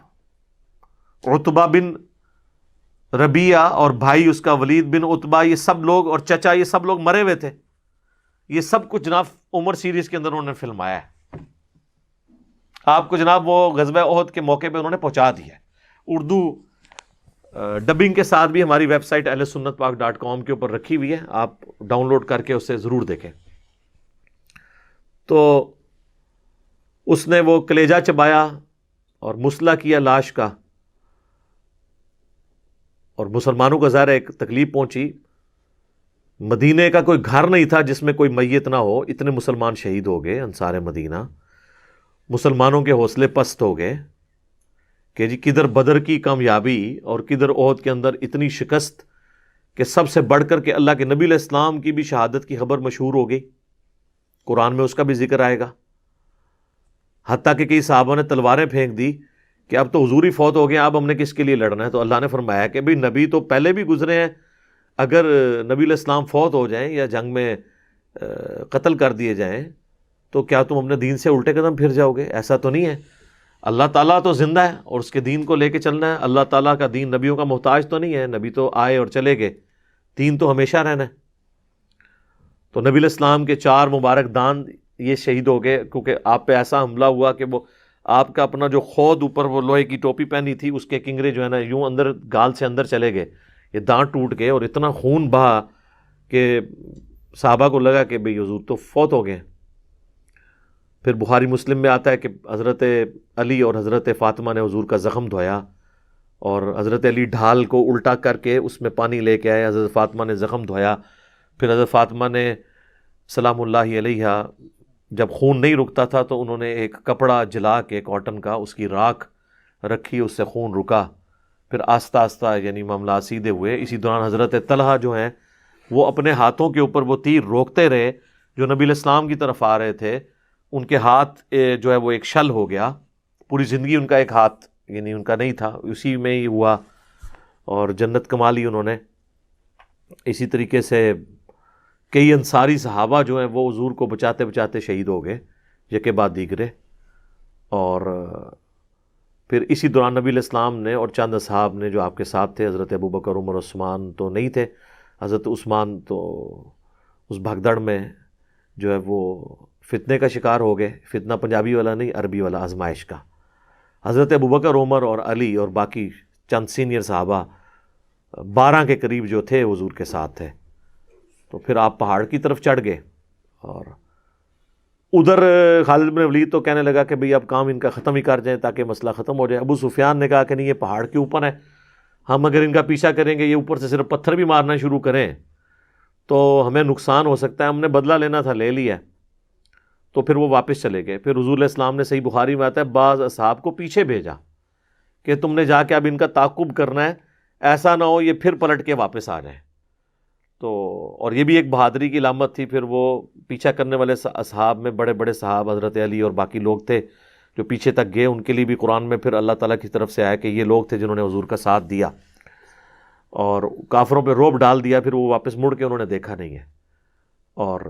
عتبہ بن ربیعہ اور بھائی اس کا ولید بن عتبہ، یہ سب لوگ، اور چچا، یہ سب لوگ مرے ہوئے تھے. یہ سب کچھ جناب عمر سیریز کے اندر انہوں نے فلمایا ہے. آپ کو جناب وہ غزوہ احد کے موقع پہ انہوں نے پہنچا دیا ہے. اردو ڈبنگ کے ساتھ بھی ہماری ویب سائٹ ahlsunnatpak.com کے اوپر رکھی ہوئی ہے، آپ ڈاؤن لوڈ کر کے اسے ضرور دیکھیں. تو اس نے وہ کلیجہ چبایا اور مسئلہ کیا لاش کا، اور مسلمانوں کو ظاہر ایک تکلیف پہنچی. مدینے کا کوئی گھر نہیں تھا جس میں کوئی میت نہ ہو، اتنے مسلمان شہید ہو گئے انصار مدینہ. مسلمانوں کے حوصلے پست ہو گئے کہ جی کدھر بدر کی کامیابی اور کدھر احد کے اندر اتنی شکست، کہ سب سے بڑھ کر کے اللہ کے نبی علیہ السلام کی بھی شہادت کی خبر مشہور ہو گئی. قرآن میں اس کا بھی ذکر آئے گا. حتیٰ کہ کئی صحابہ نے تلواریں پھینک دی کہ اب تو حضور ہی فوت ہو گئے، اب ہم نے کس کے لیے لڑنا ہے. تو اللہ نے فرمایا کہ بھئی نبی تو پہلے بھی گزرے ہیں، اگر نبی علیہ السلام فوت ہو جائیں یا جنگ میں قتل کر دیے جائیں تو کیا تم اپنے دین سے الٹے قدم پھر جاؤ گے؟ ایسا تو نہیں ہے. اللہ تعالیٰ تو زندہ ہے اور اس کے دین کو لے کے چلنا ہے. اللہ تعالیٰ کا دین نبیوں کا محتاج تو نہیں ہے، نبی تو آئے اور چلے گئے، دین تو ہمیشہ رہنا ہے. تو نبی علیہ السلام کے 4 مبارک داند یہ شہید ہو گئے، کیونکہ آپ پہ ایسا حملہ ہوا کہ وہ آپ کا اپنا جو خود اوپر وہ لوہے کی ٹوپی پہنی تھی اس کے کنگرے جو ہے نا یوں اندر گال سے اندر چلے گئے، یہ دانت ٹوٹ گئے اور اتنا خون بہا کہ صحابہ کو لگا کہ بھئی حضور تو فوت ہو گئے. پھر بخاری مسلم میں آتا ہے کہ حضرت علی اور حضرت فاطمہ نے حضور کا زخم دھویا، اور حضرت علی ڈھال کو الٹا کر کے اس میں پانی لے کے آئے، حضرت فاطمہ نے زخم دھویا. پھر حضرت فاطمہ نے سلام اللہ علیہا جب خون نہیں رکتا تھا تو انہوں نے ایک کپڑا جلا کے کاٹن کا اس کی راکھ رکھی، اس سے خون رکا. پھر آہستہ آہستہ یعنی معاملات سیدھے ہوئے. اسی دوران حضرت طلحہ جو ہیں وہ اپنے ہاتھوں کے اوپر وہ تیر روکتے رہے جو نبی علیہ السلام کی طرف آ رہے تھے. ان کے ہاتھ جو ہے وہ ایک شل ہو گیا. پوری زندگی ان کا ایک ہاتھ یعنی ان کا نہیں تھا، اسی میں ہی ہوا اور جنت کما لی انہوں نے. اسی طریقے سے کئی انصاری صحابہ جو ہیں وہ حضور کو بچاتے بچاتے شہید ہو گئے یکے بعد دیگرے. اور پھر اسی دوران نبی علیہ السلام نے اور چند اصحاب نے جو آپ کے ساتھ تھے، حضرت ابوبکر، عمر، عثمان تو نہیں تھے، حضرت عثمان تو اس بھگدڑ میں جو ہے وہ فتنے کا شکار ہو گئے. فتنہ پنجابی والا نہیں، عربی والا، آزمائش کا. حضرت ابوبکر، عمر اور علی اور باقی چند سینئر صحابہ 12 کے قریب جو تھے حضور کے ساتھ تھے. تو پھر آپ پہاڑ کی طرف چڑھ گئے، اور ادھر خالد بن ولید تو کہنے لگا کہ بھئی اب کام ان کا ختم ہی کر جائیں تاکہ مسئلہ ختم ہو جائے. ابو سفیان نے کہا کہ نہیں، یہ پہاڑ کے اوپر ہے، ہم اگر ان کا پیچھا کریں گے، یہ اوپر سے صرف پتھر بھی مارنا شروع کریں تو ہمیں نقصان ہو سکتا ہے. ہم نے بدلہ لینا تھا، لے لیا. تو پھر وہ واپس چلے گئے. پھر حضور علیہ السلام نے، صحیح بخاری میں آتا ہے، بعض اصحاب کو پیچھے بھیجا کہ تم نے جا کے اب ان کا تعاقب کرنا ہے، ایسا نہ ہو یہ پھر پلٹ کے واپس آ جائیں. تو اور یہ بھی ایک بہادری کی علامت تھی. پھر وہ پیچھا کرنے والے اصحاب میں بڑے بڑے صحاب حضرت علی اور باقی لوگ تھے جو پیچھے تک گئے. ان کے لیے بھی قرآن میں پھر اللہ تعالیٰ کی طرف سے آیا کہ یہ لوگ تھے جنہوں نے حضور کا ساتھ دیا اور کافروں پہ رعب ڈال دیا. پھر وہ واپس مڑ کے انہوں نے دیکھا نہیں ہے. اور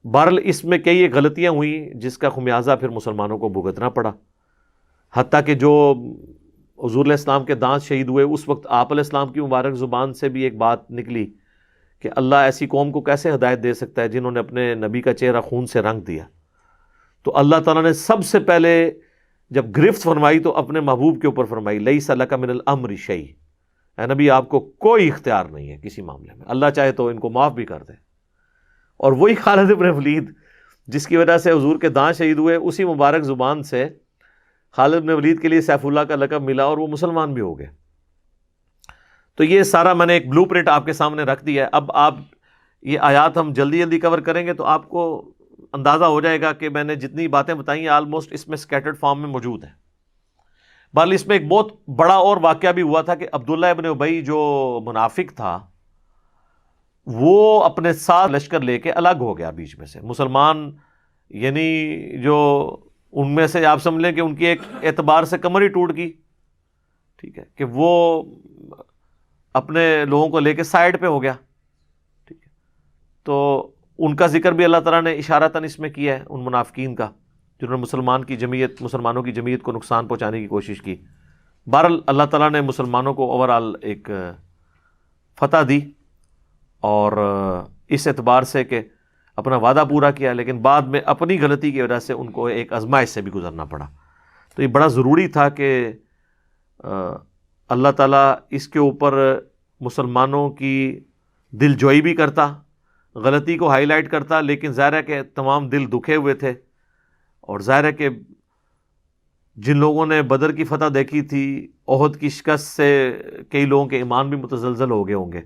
بہرحال اس میں کئی غلطیاں ہوئیں جس کا خمیازہ پھر مسلمانوں کو بھگتنا پڑا. حتیٰ کہ جو حضور علیہ السلام کے دانت شہید ہوئے اس وقت آپ علیہ السلام کی مبارک زبان سے بھی ایک بات نکلی کہ اللہ ایسی قوم کو کیسے ہدایت دے سکتا ہے جنہوں نے اپنے نبی کا چہرہ خون سے رنگ دیا. تو اللہ تعالیٰ نے سب سے پہلے جب گرفت فرمائی تو اپنے محبوب کے اوپر فرمائی، لیس لک من الامر شیء، اے نبی آپ کو کوئی اختیار نہیں ہے کسی معاملے میں، اللہ چاہے تو ان کو معاف بھی کر دے. اور وہی خالد بن ولید جس کی وجہ سے حضور کے دانت شہید ہوئے، اسی مبارک زبان سے خالد بن ولید کے لیے سیف اللہ کا لقب ملا اور وہ مسلمان بھی ہو گئے. تو یہ سارا میں نے ایک بلو پرنٹ آپ کے سامنے رکھ دیا ہے. اب آپ یہ آیات ہم جلدی جلدی کور کریں گے تو آپ کو اندازہ ہو جائے گا کہ میں نے جتنی باتیں بتائی ہیں آلموسٹ اس میں سکیٹرڈ فارم میں موجود ہیں. بہرحال اس میں ایک بہت بڑا اور واقعہ بھی ہوا تھا کہ عبداللہ ابن ابی جو منافق تھا وہ اپنے ساتھ لشکر لے کے الگ ہو گیا بیچ میں سے. مسلمان یعنی جو ان میں سے آپ سمجھ لیں کہ ان کی ایک اعتبار سے کمر ہی ٹوٹ گئی, ٹھیک ہے, کہ وہ اپنے لوگوں کو لے کے سائڈ پہ ہو گیا, ٹھیک ہے. تو ان کا ذکر بھی اللہ تعالیٰ نے اشارتاً اس میں کیا ہے, ان منافقین کا جنہوں نے مسلمانوں کی جمعیت کو نقصان پہنچانے کی کوشش کی. بہرحال اللہ تعالیٰ نے مسلمانوں کو اوورآل ایک فتح دی, اور اس اعتبار سے کہ اپنا وعدہ پورا کیا, لیکن بعد میں اپنی غلطی کی وجہ سے ان کو ایک آزمائش سے بھی گزرنا پڑا. تو یہ بڑا ضروری تھا کہ اللہ تعالیٰ اس کے اوپر مسلمانوں کی دل جوئی بھی کرتا, غلطی کو ہائی لائٹ کرتا, لیکن ظاہر ہے کہ تمام دل دکھے ہوئے تھے, اور ظاہر ہے کہ جن لوگوں نے بدر کی فتح دیکھی تھی, احد کی شکست سے کئی لوگوں کے ایمان بھی متزلزل ہو گئے ہوں گے.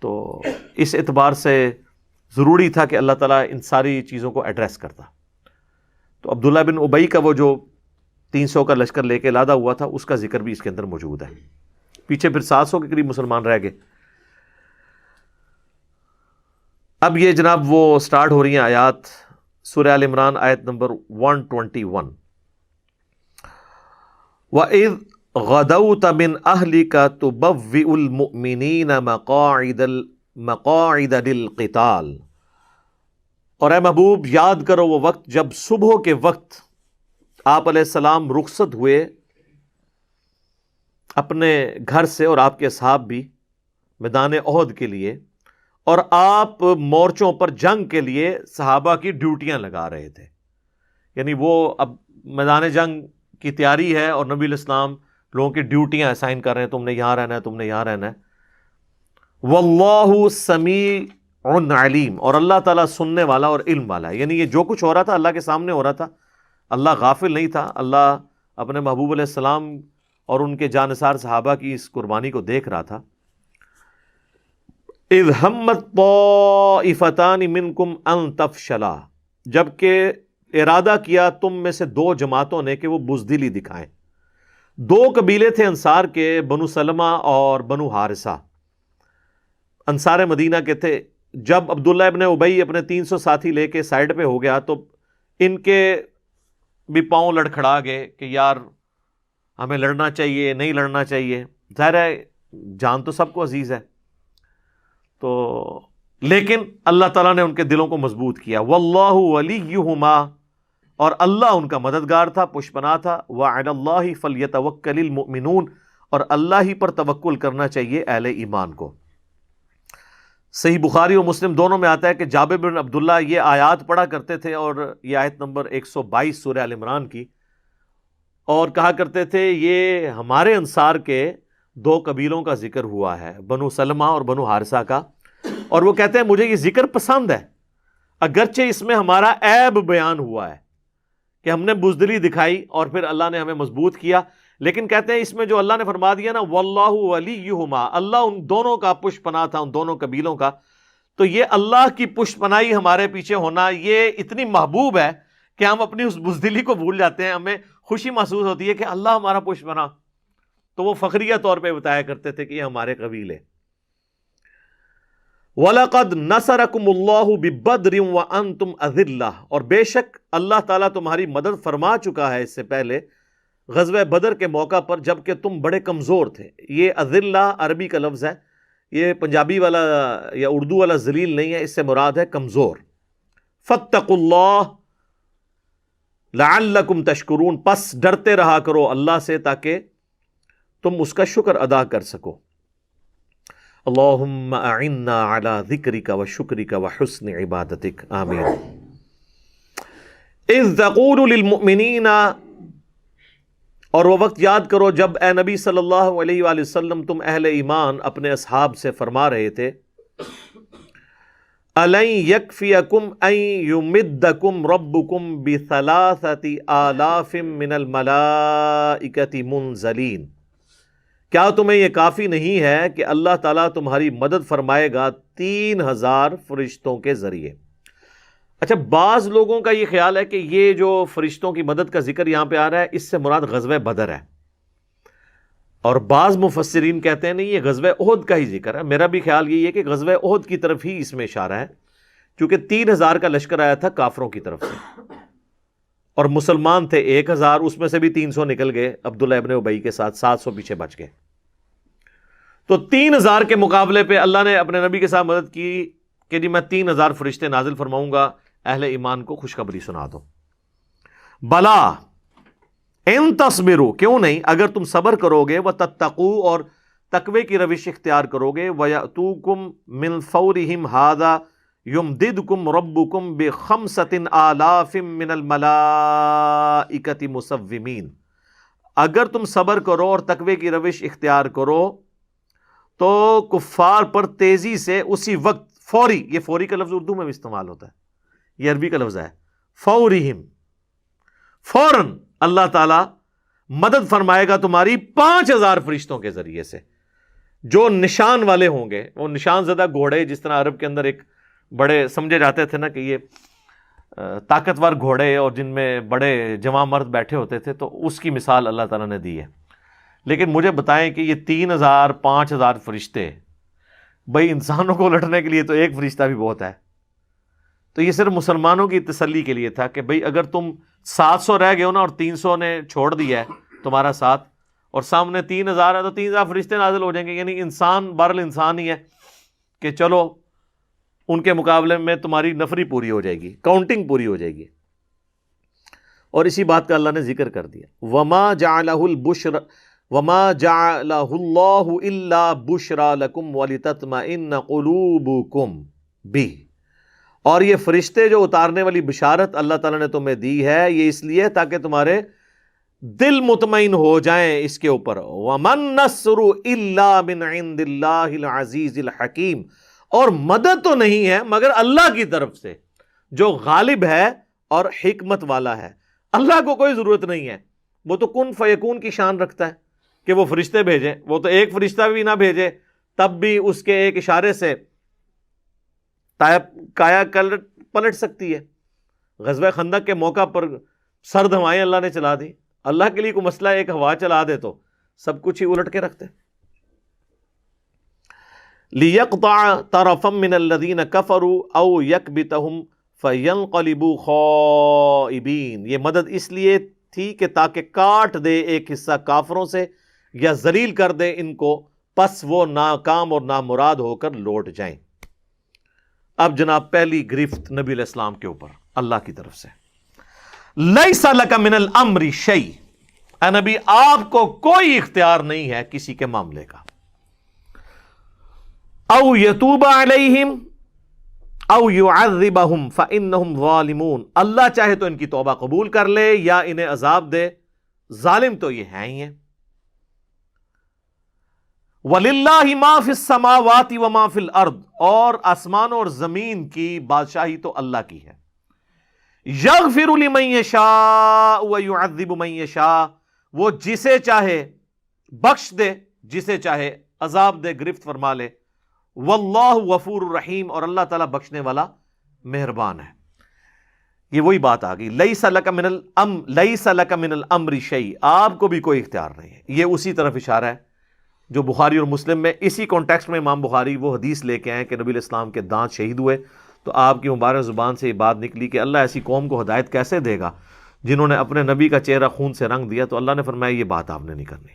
تو اس اعتبار سے ضروری تھا کہ اللہ تعالیٰ ان ساری چیزوں کو ایڈریس کرتا. تو عبداللہ بن ابئی کا وہ جو 300 کا لشکر لے کے لادہ ہوا تھا, اس کا ذکر بھی اس کے اندر موجود ہے. پیچھے پھر 700 کے قریب مسلمان رہ گئے. اب یہ جناب وہ سٹارٹ ہو رہی ہیں آیات, سورہ آل عمران آیت نمبر 121. وَإِذْ غَدَوْتَ مِنْ أَهْلِكَ تُبَوِّئُ الْمُؤْمِنِينَ مَقَاعِدَ لِلْقِتَالِ. اور اے محبوب یاد کرو وہ وقت جب صبح کے وقت آپ علیہ السلام رخصت ہوئے اپنے گھر سے, اور آپ کے اصحاب بھی, میدان احد کے لیے, اور آپ مورچوں پر جنگ کے لیے صحابہ کی ڈیوٹیاں لگا رہے تھے. یعنی وہ اب میدان جنگ کی تیاری ہے اور نبی الاسلام لوگوں کی ڈیوٹیاں اسائن کر رہے ہیں, تم نے یہاں رہنا ہے, تم نے یہاں رہنا ہے. واللہ سمیع علیم, اور اللہ تعالیٰ سننے والا اور علم والا ہے. یعنی یہ جو کچھ ہو رہا تھا اللہ کے سامنے ہو رہا تھا, اللہ غافل نہیں تھا. اللہ اپنے محبوب علیہ السلام اور ان کے جانثار صحابہ کی اس قربانی کو دیکھ رہا تھا. اذ ہمت طائفتان منکم ان تفشلا, جبکہ ارادہ کیا تم میں سے 2 جماعتوں نے کہ وہ بزدلی دکھائیں. 2 قبیلے تھے انصار کے, بنو سلمہ اور بنو حارثہ, انصار مدینہ کے تھے. جب عبداللہ ابن ابئی اپنے 300 ساتھی لے کے سائڈ پہ ہو گیا تو ان کے بھی پاؤں لڑکھڑا گئے کہ یار ہمیں لڑنا چاہیے, نہیں لڑنا چاہیے. ظاہر ہے جان تو سب کو عزیز ہے, تو لیکن اللہ تعالیٰ نے ان کے دلوں کو مضبوط کیا. واللہ ولیہما, اور اللہ ان کا مددگار تھا, پشپنا تھا. وعلی اللہ فلیتوکل المؤمنون, اور اللہ ہی پر توکل کرنا چاہیے اہل ایمان کو. صحیح بخاری اور مسلم دونوں میں آتا ہے کہ جابر بن عبداللہ یہ آیات پڑھا کرتے تھے, اور یہ آیت نمبر 122 سورہ آل عمران کی, اور کہا کرتے تھے یہ ہمارے انصار کے 2 قبیلوں کا ذکر ہوا ہے, بنو سلمہ اور بنو حارثہ کا, اور وہ کہتے ہیں مجھے یہ ذکر پسند ہے, اگرچہ اس میں ہمارا عیب بیان ہوا ہے کہ ہم نے بزدلی دکھائی اور پھر اللہ نے ہمیں مضبوط کیا, لیکن کہتے ہیں اس میں جو اللہ نے فرما دیا نا واللہ ولیہما, اللہ ان دونوں کا پشپنا تھا, ان دونوں قبیلوں کا. تو یہ اللہ کی پشپنائی ہمارے پیچھے ہونا یہ اتنی محبوب ہے کہ ہم اپنی اس بزدلی کو بھول جاتے ہیں, ہمیں خوشی محسوس ہوتی ہے کہ اللہ ہمارا پشپنا. تو وہ فخریہ طور پہ بتایا کرتے تھے کہ یہ ہمارے قبیلے. وَلَقَدْ نَصَرَكُمُ اللَّهُ بِبَدْرٍ وَأَنْتُمْ أَذِلَّةٌ, اور بے شک اللہ تعالیٰ تمہاری مدد فرما چکا ہے اس سے پہلے غزوہ بدر کے موقع پر, جبکہ تم بڑے کمزور تھے. یہ اذلہ عربی کا لفظ ہے, یہ پنجابی والا یا اردو والا ذلیل نہیں ہے, اس سے مراد ہے کمزور. فَاتَّقُوا اللَّهَ لَعَلَّكُمْ تَشْكُرُونَ, پس ڈرتے رہا کرو اللہ سے تاکہ تم اس کا شکر ادا کر سکو. اللہم اعنا علی ذکرک و شکرک و حسن عبادتک, آمین. اذ تقول للمؤمنین, اور وہ وقت یاد کرو جب اے نبی صلی اللہ علیہ وآلہ وسلم تم اہل ایمان اپنے اصحاب سے فرما رہے تھے أَلَنْ يَكْفِيَكُمْ أَنْ يُمِدَّكُمْ رَبُّكُمْ بِثَلَاثَةِ آلَافٍ مِّنَ الْمَلَائِكَةِ مُنْزَلِينَ, کیا تمہیں یہ کافی نہیں ہے کہ اللہ تعالیٰ تمہاری مدد فرمائے گا 3000 فرشتوں کے ذریعے. اچھا, بعض لوگوں کا یہ خیال ہے کہ یہ جو فرشتوں کی مدد کا ذکر یہاں پہ آ رہا ہے اس سے مراد غزوہ بدر ہے. اور بعض مفسرین کہتے ہیں نہیں یہ غزوہ احد کا ہی ذکر ہے. میرا بھی خیال یہی ہے کہ غزوہ احد کی طرف ہی اس میں اشارہ ہے، کیونکہ 3,000 کا لشکر آیا تھا کافروں کی طرف سے اور مسلمان تھے 1,000، اس میں سے بھی 300 نکل گئے عبداللہ ابن ابی کے ساتھ، 700 پیچھے بچ گئے. تو 3,000 کے مقابلے پہ اللہ نے اپنے نبی کے ساتھ مدد کی کہ جی میں 3,000 فرشتے نازل فرماؤں گا، اہل ایمان کو خوشخبری سنا دو. بلا ان تصبروا، کیوں نہیں، اگر تم صبر کرو گے، وتتقوا، اور تقوی کی روش اختیار کرو گے، ویأتوکم من فورہم ھذا یمددکم ربکم ب5,000 من الملائکۃ مسومین. اگر تم صبر کرو اور تقوی کی روش اختیار کرو تو کفار پر تیزی سے اسی وقت، فوری، یہ فوری کا لفظ اردو میں بھی استعمال ہوتا ہے، یہ عربی کا لفظ ہے فورہم، فوراً اللہ تعالی مدد فرمائے گا تمہاری 5,000 فرشتوں کے ذریعے سے جو نشان والے ہوں گے. وہ نشان زدہ گھوڑے، جس طرح عرب کے اندر ایک بڑے سمجھے جاتے تھے نا کہ یہ طاقتور گھوڑے اور جن میں بڑے جوان مرد بیٹھے ہوتے تھے، تو اس کی مثال اللہ تعالیٰ نے دی ہے. لیکن مجھے بتائیں کہ یہ 3,000 5,000 فرشتے، بھائی انسانوں کو لٹنے کے لیے تو ایک فرشتہ بھی بہت ہے. تو یہ صرف مسلمانوں کی تسلی کے لیے تھا کہ بھئی اگر تم 700 رہ گئے ہو نا اور 300 نے چھوڑ دیا ہے تمہارا ساتھ، اور سامنے 3,000 ہے، تو 3,000 فرشتے نازل ہو جائیں گے. یعنی انسان بہرحال انسان ہی ہے کہ چلو ان کے مقابلے میں تمہاری نفری پوری ہو جائے گی، کاؤنٹنگ پوری ہو جائے گی. اور اسی بات کا اللہ نے ذکر کر دیا، وما جعلہ اللہ الا بشرا لکم ولتطمئن قلوبکم بہ. اور یہ فرشتے جو اتارنے والی بشارت اللہ تعالیٰ نے تمہیں دی ہے، یہ اس لیے تاکہ تمہارے دل مطمئن ہو جائیں اس کے اوپر. وَمَن نَّصْرُ إِلَّا مِنْ عِنْدِ اللَّهِ الْعَزِيزِ الْحَكِيمِ. اور مدد تو نہیں ہے مگر اللہ کی طرف سے جو غالب ہے اور حکمت والا ہے. اللہ کو کوئی ضرورت نہیں ہے، وہ تو کن فیکون کی شان رکھتا ہے کہ وہ فرشتے بھیجیں. وہ تو ایک فرشتہ بھی نہ بھیجے تب بھی اس کے ایک اشارے سے کایا پلٹ سکتی ہے. غزوہ خندق کے موقع پر سرد ہوائیں اللہ نے چلا دی. اللہ کے لیے کوئی مسئلہ ایک ہوا چلا دے تو سب کچھ ہی الٹ کے رکھتے. لِيَقْطَعَ طَرَفًا مِّنَ الَّذِينَ كَفَرُوا أَوْ يَكْبِتَهُمْ فَيَنْقَلِبُوا خَائِبِينَ. یہ مدد اس لیے تھی کہ تاکہ کاٹ دے ایک حصہ کافروں سے یا ذلیل کر دے ان کو، پس وہ ناکام اور نامراد ہو کر لوٹ جائیں. اب جناب پہلی گرفت نبی علیہ السلام کے اوپر اللہ کی طرف سے، لیس لک من الامر شیء. اے نبی آپ کو کوئی اختیار نہیں ہے کسی کے معاملے کا. او یتوب علیہم او یعذبہم فانہم ظالمون. اللہ چاہے تو ان کی توبہ قبول کر لے یا انہیں عذاب دے، ظالم تو یہ ہیں ہی ہیں. وَلِلَّهِ مَا فِي السَّمَاوَاتِ وَمَا فِي الْأَرْضِ. اور آسمانوں اور زمین کی بادشاہی تو اللہ کی ہے. يَغْفِرُ لِمَن يَشَاءُ وَيُعَذِّبُ مَن يَشَاءُ. وہ جسے چاہے بخش دے، جسے چاہے عذاب دے، گرفت فرما لے. وَاللَّهُ غَفُورٌ رَحِيمٌ. اور اللہ تعالیٰ بخشنے والا مہربان ہے. یہ وہی بات آ گئی، لیس لک من الامر شیء. آپ کو بھی کوئی اختیار نہیں ہے. یہ اسی طرف اشارہ ہے جو بخاری اور مسلم میں اسی کانٹیکسٹ میں امام بخاری وہ حدیث لے کے آئے کہ نبی علیہ السلام کے دانت شہید ہوئے تو آپ کی مبارک زبان سے یہ بات نکلی کہ اللہ ایسی قوم کو ہدایت کیسے دے گا جنہوں نے اپنے نبی کا چہرہ خون سے رنگ دیا. تو اللہ نے فرمایا یہ بات آپ نے نہیں کرنی،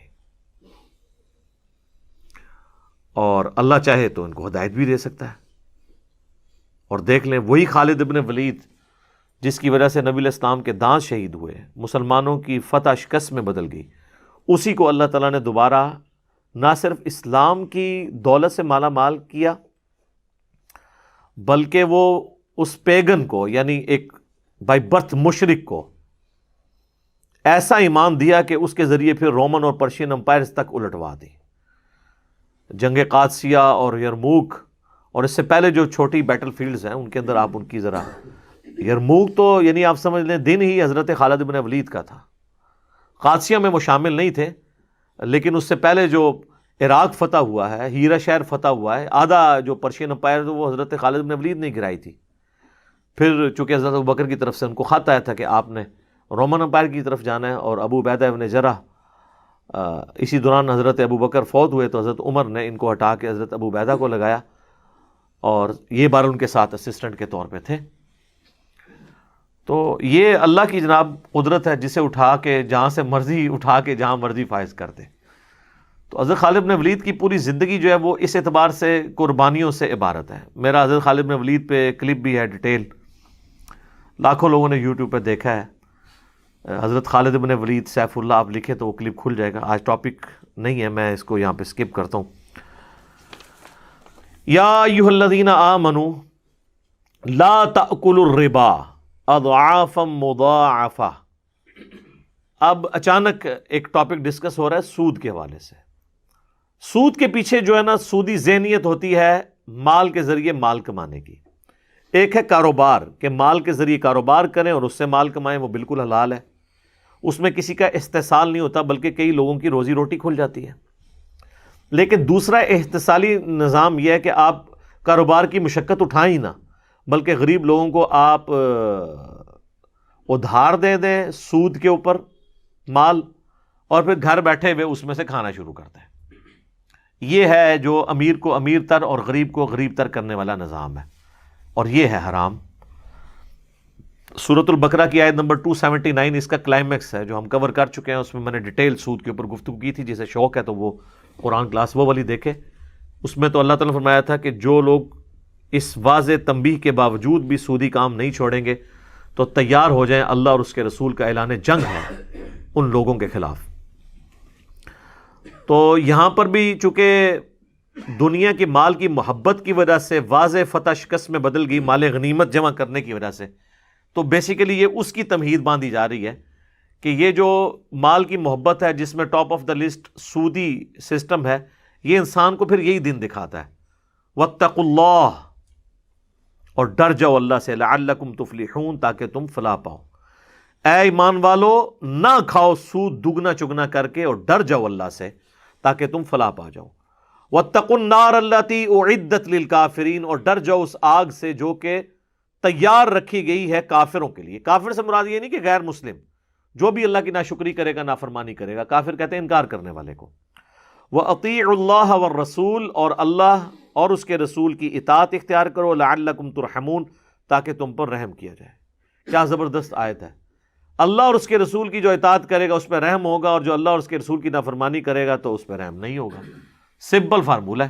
اور اللہ چاہے تو ان کو ہدایت بھی دے سکتا ہے. اور دیکھ لیں وہی خالد ابن ولید جس کی وجہ سے نبی علیہ السلام کے دانت شہید ہوئے، مسلمانوں کی فتح شکست میں بدل گئی، اسی کو اللہ تعالیٰ نے دوبارہ نہ صرف اسلام کی دولت سے مالا مال کیا، بلکہ وہ اس پیگن کو، یعنی ایک بائی برتھ مشرک کو ایسا ایمان دیا کہ اس کے ذریعے پھر رومن اور پرشین امپائرز تک الٹوا دی. جنگ قادسیہ اور یرموک، اور اس سے پہلے جو چھوٹی بیٹل فیلڈز ہیں ان کے اندر آپ ان کی ذرا، یرموک تو یعنی آپ سمجھ لیں دن ہی حضرت خالد بن ولید کا تھا. قادسیہ میں وہ شامل نہیں تھے، لیکن اس سے پہلے جو عراق فتح ہوا ہے، ہیرا شہر فتح ہوا ہے، آدھا جو پرشین امپائر وہ حضرت خالد بن ولید نے گرائی تھی. پھر چونکہ حضرت ابوبکر کی طرف سے ان کو خط آیا تھا کہ آپ نے رومن امپائر کی طرف جانا ہے، اور ابو عبیدہ ابن جرح اسی دوران حضرت ابو بکر فوت ہوئے تو حضرت عمر نے ان کو ہٹا کے حضرت ابو عبیدہ کو لگایا، اور یہ بار ان کے ساتھ اسسٹنٹ کے طور پہ تھے۔ تو یہ اللہ کی جناب قدرت ہے، جسے اٹھا کے جہاں سے مرضی اٹھا کے جہاں مرضی فائز کر دے۔ تو حضرت خالد بن ولید کی پوری زندگی جو ہے وہ اس اعتبار سے قربانیوں سے عبارت ہے۔ میرا حضرت خالد بن ولید پہ کلپ بھی ہے، ڈیٹیل، لاکھوں لوگوں نے یوٹیوب پہ دیکھا ہے۔ حضرت خالد بن ولید سیف اللہ آپ لکھے تو وہ کلپ کھل جائے گا۔ آج ٹاپک نہیں ہے، میں اس کو یہاں پہ سکپ کرتا ہوں۔ یا ایھا الذین آمنوا لا تأکلوا الربا اضعافا مضاعفہ۔ اب اچانک ایک ٹاپک ڈسکس ہو رہا ہے سود کے حوالے سے۔ سود کے پیچھے جو ہے نا سودی ذہنیت ہوتی ہے مال کے ذریعے مال کمانے کی۔ ایک ہے کاروبار، کہ مال کے ذریعے کاروبار کریں اور اس سے مال کمائیں، وہ بالکل حلال ہے، اس میں کسی کا استحصال نہیں ہوتا، بلکہ کئی لوگوں کی روزی روٹی کھل جاتی ہے۔ لیکن دوسرا احتصالی نظام یہ ہے کہ آپ کاروبار کی مشقت اٹھائیں ہی نہ، بلکہ غریب لوگوں کو آپ ادھار دے دیں سود کے اوپر مال، اور پھر گھر بیٹھے ہوئے اس میں سے کھانا شروع کرتے ہیں۔ یہ ہے جو امیر کو امیر تر اور غریب کو غریب تر کرنے والا نظام ہے، اور یہ ہے حرام۔ سورۃ البقرہ کی آیت نمبر 279 اس کا کلائمیکس ہے جو ہم کور کر چکے ہیں، اس میں میں نے ڈیٹیل سود کے اوپر گفتگو کی تھی۔ جسے شوق ہے تو وہ قرآن کلاس وہ والی دیکھے، اس میں تو اللہ تعالیٰ نے فرمایا تھا کہ جو لوگ اس واضح تنبیہ کے باوجود بھی سودی کام نہیں چھوڑیں گے تو تیار ہو جائیں، اللہ اور اس کے رسول کا اعلان جنگ ہے ان لوگوں کے خلاف۔ تو یہاں پر بھی چونکہ دنیا کی مال کی محبت کی وجہ سے واضح فتح شکست میں بدل گئی مال غنیمت جمع کرنے کی وجہ سے، تو بیسیکلی یہ اس کی تمہید باندھی جا رہی ہے کہ یہ جو مال کی محبت ہے جس میں ٹاپ آف دا لسٹ سودی سسٹم ہے، یہ انسان کو پھر یہی دن دکھاتا ہے۔ واتقوا اللہ، اور ڈر جاؤ اللہ سے، لعلکم تفلحون، تاکہ تم فلاح پاؤ۔ اے ایمان والو نہ کھاؤ سود دگنا چگنا کر کے، اور ڈر جاؤ اللہ سے تاکہ تم فلاح پا جاؤ۔ واتقوا النار التی اعدت للکافرین، اور ڈر جاؤ اس آگ سے جو کہ تیار رکھی گئی ہے کافروں کے لیے۔ کافر سے مراد یہ نہیں کہ غیر مسلم، جو بھی اللہ کی ناشکری کرے گا، نافرمانی کرے گا، کافر کہتے ہیں انکار کرنے والے کو۔ وَأَطِيعُوا اللَّهَ وَالرَّسُولَ، اور اللہ اور اس کے رسول کی اطاعت اختیار کرو، لعلکم ترحمون، تاکہ تم پر رحم کیا جائے۔ کیا زبردست آیت ہے۔ اللہ اور اس کے رسول کی جو اطاعت کرے گا اس پہ رحم ہوگا، اور جو اللہ اور اس کے رسول کی نافرمانی کرے گا تو اس پہ رحم نہیں ہوگا۔ سمپل فارمولہ ہے۔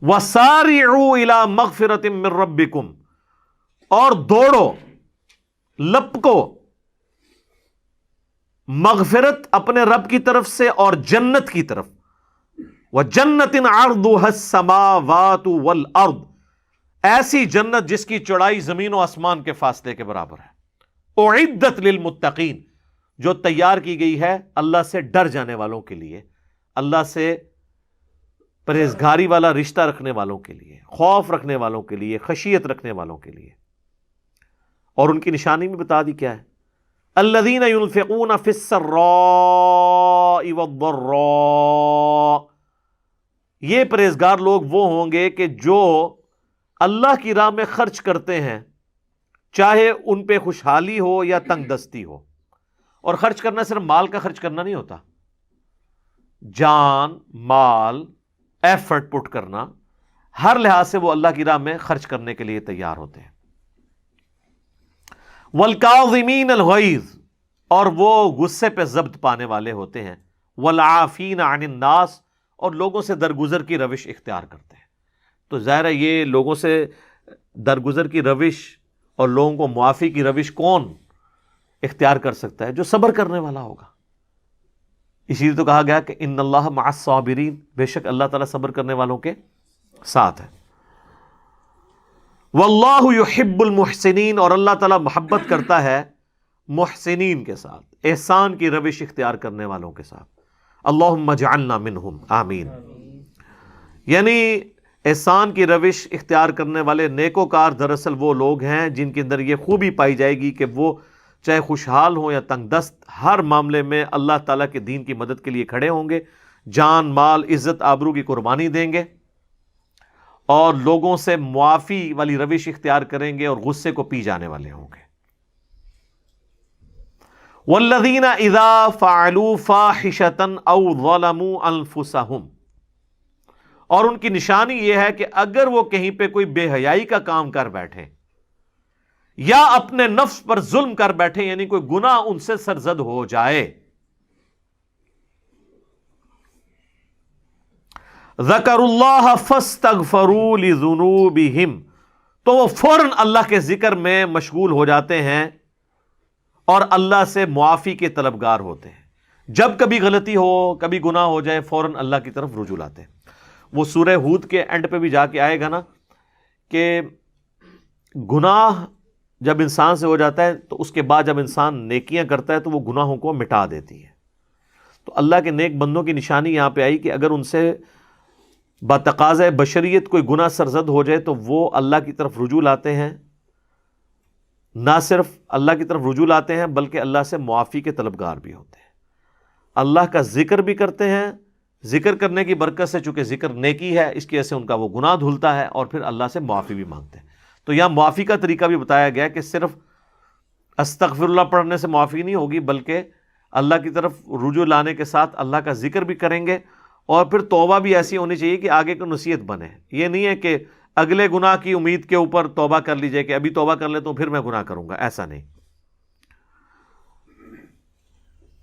وَسَارِعُوا إِلَى مَغْفِرَةٍ مِّن رَبِّكُمْ، اور دوڑو، لپکو مغفرت اپنے رب کی طرف سے اور جنت کی طرف۔ وَجَنَّةٍ عَرْضُهَا السَّمَاوَاتُ وَالْأَرْضُ، ایسی جنت جس کی چوڑائی زمین و آسمان کے فاصلے کے برابر ہے۔ اعدت للمتقین، جو تیار کی گئی ہے اللہ سے ڈر جانے والوں کے لیے، اللہ سے پرہیزگاری والا رشتہ رکھنے والوں کے لیے، خوف رکھنے والوں کے لیے، خشیت رکھنے والوں کے لیے۔ اور ان کی نشانی بھی بتا دی کیا ہے؟ الذین ينفقون فی السراء والضراء، یہ پرہیزگار لوگ وہ ہوں گے کہ جو اللہ کی راہ میں خرچ کرتے ہیں، چاہے ان پہ خوشحالی ہو یا تنگ دستی ہو۔ اور خرچ کرنا صرف مال کا خرچ کرنا نہیں ہوتا، جان، مال، ایفرٹ پٹ کرنا، ہر لحاظ سے وہ اللہ کی راہ میں خرچ کرنے کے لیے تیار ہوتے ہیں۔ والکاظمین الغیظ، اور وہ غصے پہ ضبط پانے والے ہوتے ہیں۔ والعافین عن الناس، اور لوگوں سے درگزر کی روش اختیار کرتے ہیں۔ تو ظاہر ہے یہ لوگوں سے درگزر کی روش اور لوگوں کو معافی کی روش کون اختیار کر سکتا ہے؟ جو صبر کرنے والا ہوگا۔ اسی لیے تو کہا گیا کہ ان اللہ مع الصابرین، بے شک اللہ تعالیٰ صبر کرنے والوں کے ساتھ ہے۔ واللہ یحب المحسنین، اور اللہ تعالیٰ محبت کرتا ہے محسنین کے ساتھ، احسان کی روش اختیار کرنے والوں کے ساتھ۔ اللہم اجعلنا منہم، آمین۔ یعنی احسان کی روش اختیار کرنے والے نیکوکار دراصل وہ لوگ ہیں جن کے اندر یہ خوبی پائی جائے گی کہ وہ چاہے خوشحال ہوں یا تنگ دست، ہر معاملے میں اللہ تعالیٰ کے دین کی مدد کے لیے کھڑے ہوں گے، جان، مال، عزت، آبرو کی قربانی دیں گے، اور لوگوں سے معافی والی روش اختیار کریں گے، اور غصے کو پی جانے والے ہوں گے۔ والذین اذا فعلوا فاحشۃ او ظلموا انفسہم، اور ان کی نشانی یہ ہے کہ اگر وہ کہیں پہ کوئی بے حیائی کا کام کر بیٹھے یا اپنے نفس پر ظلم کر بیٹھے، یعنی کوئی گناہ ان سے سرزد ہو جائے، ذکروا اللہ فاستغفروا لذنوبہم، تو وہ فوراً اللہ کے ذکر میں مشغول ہو جاتے ہیں اور اللہ سے معافی کے طلبگار ہوتے ہیں۔ جب کبھی غلطی ہو، کبھی گناہ ہو جائے، فوراً اللہ کی طرف رجوع لاتے ہیں۔ وہ سورہ ہود کے اینڈ پہ بھی جا کے آئے گا نا کہ گناہ جب انسان سے ہو جاتا ہے تو اس کے بعد جب انسان نیکیاں کرتا ہے تو وہ گناہوں کو مٹا دیتی ہے۔ تو اللہ کے نیک بندوں کی نشانی یہاں پہ آئی کہ اگر ان سے بتقاضۂ بشریت کوئی گناہ سرزد ہو جائے تو وہ اللہ کی طرف رجوع لاتے ہیں، نہ صرف اللہ کی طرف رجوع لاتے ہیں بلکہ اللہ سے معافی کے طلبگار بھی ہوتے ہیں، اللہ کا ذکر بھی کرتے ہیں۔ ذکر کرنے کی برکت سے چونکہ ذکر نیکی ہے، اس کی وجہ سے ان کا وہ گناہ دھلتا ہے، اور پھر اللہ سے معافی بھی مانگتے ہیں۔ تو یہاں معافی کا طریقہ بھی بتایا گیا کہ صرف استغفر اللہ پڑھنے سے معافی نہیں ہوگی، بلکہ اللہ کی طرف رجوع لانے کے ساتھ اللہ کا ذکر بھی کریں گے، اور پھر توبہ بھی ایسی ہونی چاہیے کہ آگے کو نصیحت بنے۔ یہ نہیں ہے کہ اگلے گناہ کی امید کے اوپر توبہ کر لیجئے کہ ابھی توبہ کر لیتا ہوں پھر میں گناہ کروں گا، ایسا نہیں۔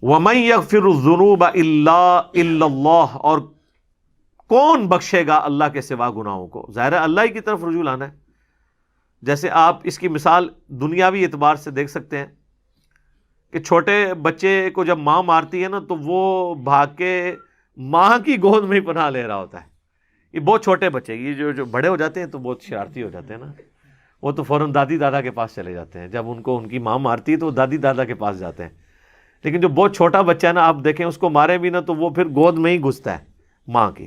وَمَن يَغْفِرُ الذُّنُوبَ إِلَّا اللَّهُ، اور کون بخشے گا اللہ کے سوا گناہوں کو؟ ظاہر ہے اللہ ہی کی طرف رجوع لانا ہے۔ جیسے آپ اس کی مثال دنیاوی اعتبار سے دیکھ سکتے ہیں کہ چھوٹے بچے کو جب ماں مارتی ہے نا تو وہ بھاگ کے ماں کی گود میں ہی پناہ لے رہا ہوتا ہے۔ یہ بہت چھوٹے بچے، یہ جو بڑے ہو جاتے ہیں تو بہت شرارتی ہو جاتے ہیں نا، وہ تو فوراً دادی دادا کے پاس چلے جاتے ہیں۔ جب ان کو ان کی ماں مارتی ہے تو وہ دادی دادا کے پاس جاتے ہیں، لیکن جو بہت چھوٹا بچہ ہے نا، آپ دیکھیں اس کو مارے بھی نا تو وہ پھر گود میں ہی گھستا ہے ماں کی۔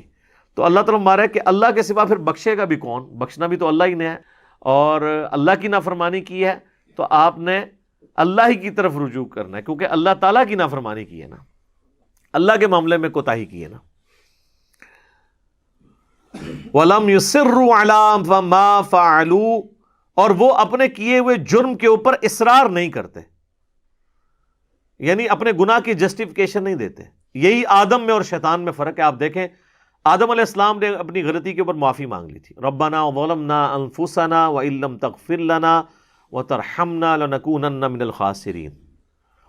تو اللہ تعالیٰ مارے کہ اللہ کے سوا پھر بخشے گا بھی کون؟ بخشنا بھی تو اللہ ہی نے ہے، اور اللہ کی نافرمانی کی ہے تو آپ نے اللہ ہی کی طرف رجوع کرنا ہے، کیونکہ اللہ تعالیٰ کی نافرمانی کی ہے نا، اللہ کے معاملے میں کوتاہی کی ہے نا۔ وَلَمْ يُصِرُّوا عَلَىٰ مَا فَعَلُوا، اور وہ اپنے کیے ہوئے جرم کے اوپر اصرار نہیں کرتے، یعنی اپنے گناہ کی جسٹیفیکیشن نہیں دیتے۔ یہی آدم میں اور شیطان میں فرق ہے۔ آپ دیکھیں آدم علیہ السلام نے اپنی غلطی کے اوپر معافی مانگ لی تھی، ربنا ظلمنا انفسنا وان لم تغفر لنا وترحمنا لنکونن من الخاسرین،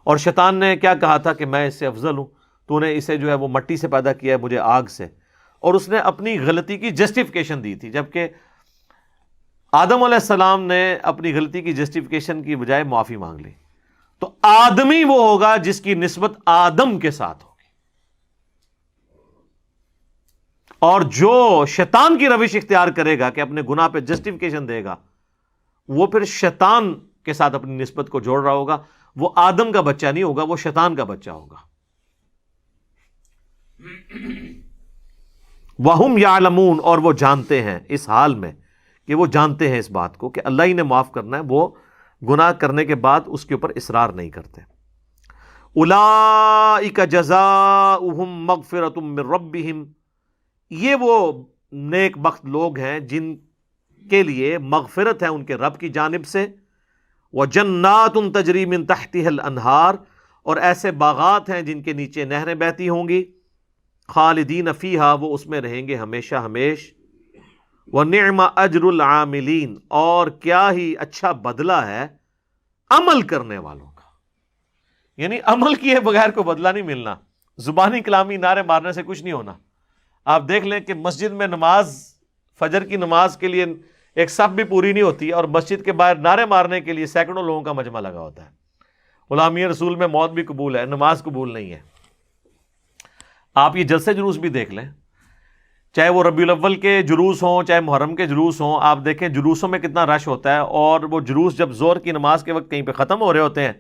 اور شیطان نے کیا کہا تھا کہ میں اس سے افضل ہوں، تو نے اسے جو ہے وہ مٹی سے پیدا کیا ہے، مجھے آگ سے، اور اس نے اپنی غلطی کی جسٹیفیکیشن دی تھی، جبکہ آدم علیہ السلام نے اپنی غلطی کی جسٹیفیکیشن کی بجائے معافی مانگ لی۔ تو آدمی وہ ہوگا جس کی نسبت آدم کے ساتھ ہوگی، اور جو شیطان کی روش اختیار کرے گا کہ اپنے گناہ پہ جسٹیفیکیشن دے گا، وہ پھر شیطان کے ساتھ اپنی نسبت کو جوڑ رہا ہوگا، وہ آدم کا بچہ نہیں ہوگا، وہ شیطان کا بچہ ہوگا۔ وَهُمْ يَعْلَمُونَ، اور وہ جانتے ہیں، اس حال میں کہ وہ جانتے ہیں اس بات کو کہ اللہ ہی نے معاف کرنا ہے، وہ گناہ کرنے کے بعد اس کے اوپر اصرار نہیں کرتے۔ اولئک جزاؤہم مغفرۃ من ربہم، یہ وہ نیک بخت لوگ ہیں جن کے لیے مغفرت ہے ان کے رب کی جانب سے، وجنات تجری من تحتها الانہار، اور ایسے باغات ہیں جن کے نیچے نہریں بہتی ہوں گی، خالدین فیہا، وہ اس میں رہیں گے ہمیشہ ہمیش، وَنِعْمَ أَجْرُ الْعَامِلِينَ، اور کیا ہی اچھا بدلہ ہے عمل کرنے والوں کا۔ یعنی عمل کیے بغیر کو بدلہ نہیں ملنا، زبانی کلامی نعرے مارنے سے کچھ نہیں ہونا۔ آپ دیکھ لیں کہ مسجد میں نماز، فجر کی نماز کے لیے ایک صف بھی پوری نہیں ہوتی، اور مسجد کے باہر نعرے مارنے کے لیے سینکڑوں لوگوں کا مجمع لگا ہوتا ہے۔ غلامی رسول میں موت بھی قبول ہے، نماز قبول نہیں ہے۔ آپ یہ جلسے جلوس بھی دیکھ لیں، چاہے وہ ربیع الاول کے جلوس ہوں، چاہے محرم کے جلوس ہوں، آپ دیکھیں جلوسوں میں کتنا رش ہوتا ہے، اور وہ جلوس جب زور کی نماز کے وقت کہیں پہ ختم ہو رہے ہوتے ہیں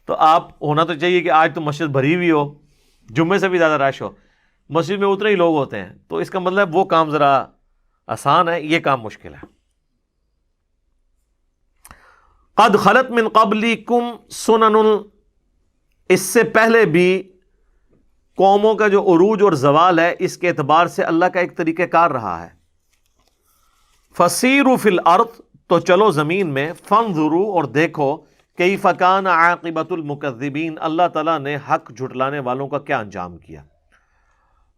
تو آپ ہونا تو چاہیے کہ آج تو مسجد بھری ہوئی ہو، جمعے سے بھی زیادہ رش ہو، مسجد میں اتنے ہی لوگ ہوتے ہیں، تو اس کا مطلب وہ کام ذرا آسان ہے، یہ کام مشکل ہے۔ قد خلت من قبلکم سنن، اس سے پہلے بھی قوموں کا جو عروج اور زوال ہے، اس کے اعتبار سے اللہ کا ایک طریقہ کار رہا ہے۔ فسیروا فی الارض، تو چلو زمین میں، فانظروا، اور دیکھو کیف کان عاقبۃ المکذبین، اللہ تعالیٰ نے حق جھٹلانے والوں کا کیا انجام کیا۔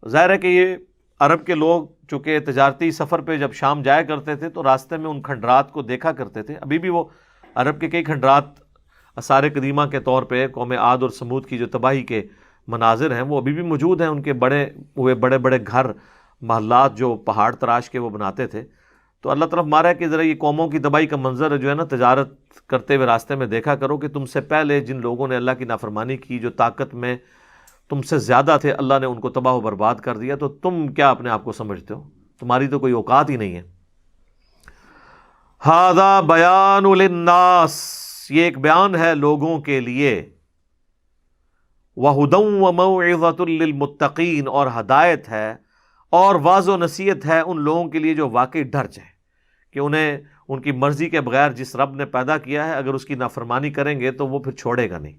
ظاہر ہے کہ یہ عرب کے لوگ چونکہ تجارتی سفر پہ جب شام جایا کرتے تھے تو راستے میں ان کھنڈرات کو دیکھا کرتے تھے۔ ابھی بھی وہ عرب کے کئی کھنڈرات آثار قدیمہ کے طور پہ قوم عاد اور سمود کی جو تباہی کے مناظر ہیں وہ ابھی بھی موجود ہیں۔ ان کے بڑے بڑے گھر محلات جو پہاڑ تراش کے وہ بناتے تھے، تو اللہ طرف مارا ہے کہ ذرا یہ قوموں کی تباہی کا منظر جو ہے نا تجارت کرتے ہوئے راستے میں دیکھا کرو کہ تم سے پہلے جن لوگوں نے اللہ کی نافرمانی کی، جو طاقت میں تم سے زیادہ تھے، اللہ نے ان کو تباہ و برباد کر دیا، تو تم کیا اپنے آپ کو سمجھتے ہو؟ تمہاری تو کوئی اوقات ہی نہیں ہے۔ ھذا بیان للناس، یہ ایک بیان ہے لوگوں کے لیے، وَھدًى وَمَوْعِظَةٌ لِّلْمُتَّقِينَ، اور ہدایت ہے اور واعظ و نصیحت ہے ان لوگوں کے لیے جو واقعی ڈر جائیں کہ انہیں ان کی مرضی کے بغیر جس رب نے پیدا کیا ہے اگر اس کی نافرمانی کریں گے تو وہ پھر چھوڑے گا نہیں۔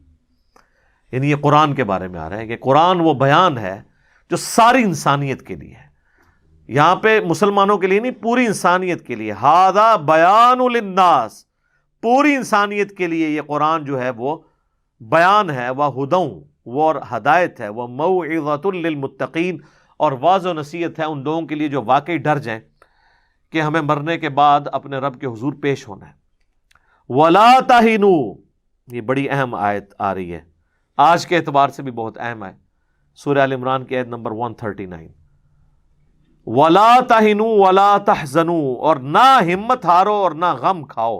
یعنی یہ قرآن کے بارے میں آ رہا ہے کہ قرآن وہ بیان ہے جو ساری انسانیت کے لیے ہے، یہاں پہ مسلمانوں کے لیے نہیں، پوری انسانیت کے لیے۔ ھذا بیان للناس، پوری انسانیت کے لیے یہ قرآن جو ہے وہ بیان ہے، وَھدًى، وہ اور ہدایت ہے، وَمَوْعِظَةٌ لِّلْمُتَّقِينَ، اور واعظ و نصیحت ہے ان لوگوں کے لیے جو واقعی ڈر جائیں کہ ہمیں مرنے کے بعد اپنے رب کے حضور پیش ہونا ہے۔ وَلَا تَهِنُوا، یہ بڑی اہم آیت آ رہی ہے، آج کے اعتبار سے بھی بہت اہم ہے، سورہ آل عمران کی آیت نمبر 139۔ وَلَا تَهِنُوا وَلَا تَحْزَنُوا، اور نہ ہمت ہارو اور نہ غم کھاؤ،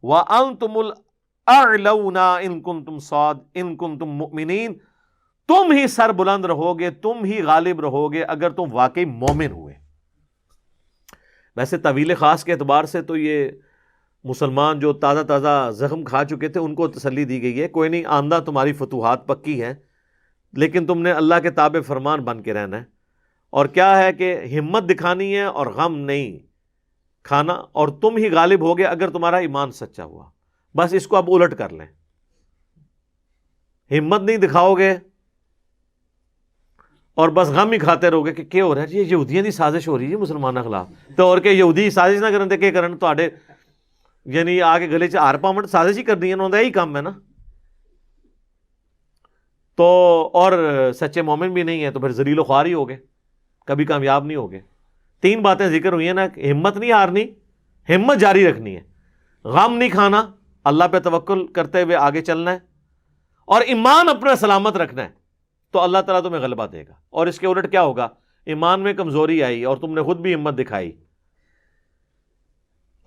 وَأَنْتُمُ الْأَعْلَوْنَ إِن كُنتُم مُؤْمِنِينَ، تم ہی سر بلند رہو گے، تم ہی غالب رہو گے اگر تم واقعی مومن ہوئے۔ ویسے طویل خاص کے اعتبار سے تو یہ مسلمان جو تازہ زخم کھا چکے تھے ان کو تسلی دی گئی ہے، کوئی نہیں، آندہ تمہاری فتوحات پکی ہے، لیکن تم نے اللہ کے تابع فرمان بن کے رہنا ہے، اور کیا ہے کہ ہمت دکھانی ہے اور غم نہیں کھانا، اور تم ہی غالب ہوگے اگر تمہارا ایمان سچا ہوا۔ بس اس کو اب الٹ کر لیں، ہمت نہیں دکھاؤ گے اور بس غم ہی کھاتے رہو گے کہ کیا ہو رہا ہے جی، یہودیاں دی سازش ہو رہی ہے مسلمانوں خلاف، تو اور کہ یہودی سازش نہ کرن تے کہ کرن تواڈے، یعنی آ کے گلے چ ہار پاون، سازش ہی کرنی ہے، انہوں دا یہی کام ہے نا۔ تو اور سچے مومن بھی نہیں ہے تو پھر ذلیل و خوار ہی ہو گئے، کبھی کامیاب نہیں ہوگے۔ تین باتیں ذکر ہوئی ہیں نا، ہمت نہیں ہارنی، ہمت جاری رکھنی ہے، غم نہیں کھانا، اللہ پہ توکل کرتے ہوئے آگے چلنا ہے، اور ایمان اپنا سلامت رکھنا ہے، تو اللہ تعالیٰ تمہیں غلبہ دے گا۔ اور اس کے الٹ کیا ہوگا؟ ایمان میں کمزوری آئی اور تم نے خود بھی ہمت دکھائی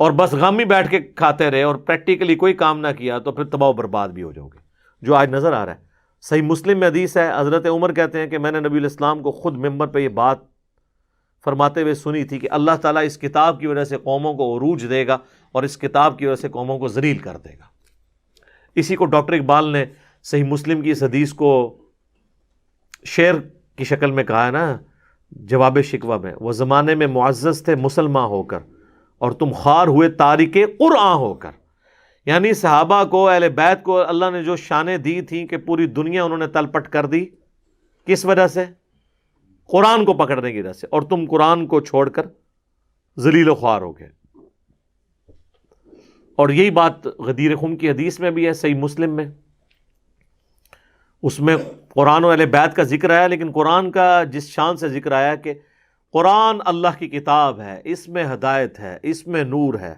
اور بس غم ہی بیٹھ کے کھاتے رہے اور پریکٹیکلی کوئی کام نہ کیا، تو پھر تباہ و برباد بھی ہو جاؤ گے، جو آج نظر آ رہا ہے۔ صحیح مسلم میں حدیث ہے، حضرت عمر کہتے ہیں کہ میں نے نبی علیہ السلام کو خود ممبر پہ یہ بات فرماتے ہوئے سنی تھی کہ اللہ تعالیٰ اس کتاب کی وجہ سے قوموں کو عروج دے گا اور اس کتاب کی وجہ سے قوموں کو ذلیل کر دے گا۔ اسی کو ڈاکٹر اقبال نے صحیح مسلم کی اس حدیث کو شعر کی شکل میں کہا ہے نا، جواب شکوہ میں، وہ زمانے میں معزز تھے مسلمان ہو کر اور تم خوار ہوئے تارک قرآن ہو کر۔ یعنی صحابہ کو، اہل بیت کو اللہ نے جو شانیں دی تھیں کہ پوری دنیا انہوں نے تلپٹ کر دی، کس وجہ سے؟ قرآن کو پکڑنے کی وجہ سے، اور تم قرآن کو چھوڑ کر ذلیل و خوار ہو گئے۔ اور یہی بات غدیر خم کی حدیث میں بھی ہے، صحیح مسلم میں، اس میں قرآن و اہل بیت کا ذکر آیا، لیکن قرآن کا جس شان سے ذکر آیا کہ قرآن اللہ کی کتاب ہے، اس میں ہدایت ہے، اس میں نور ہے،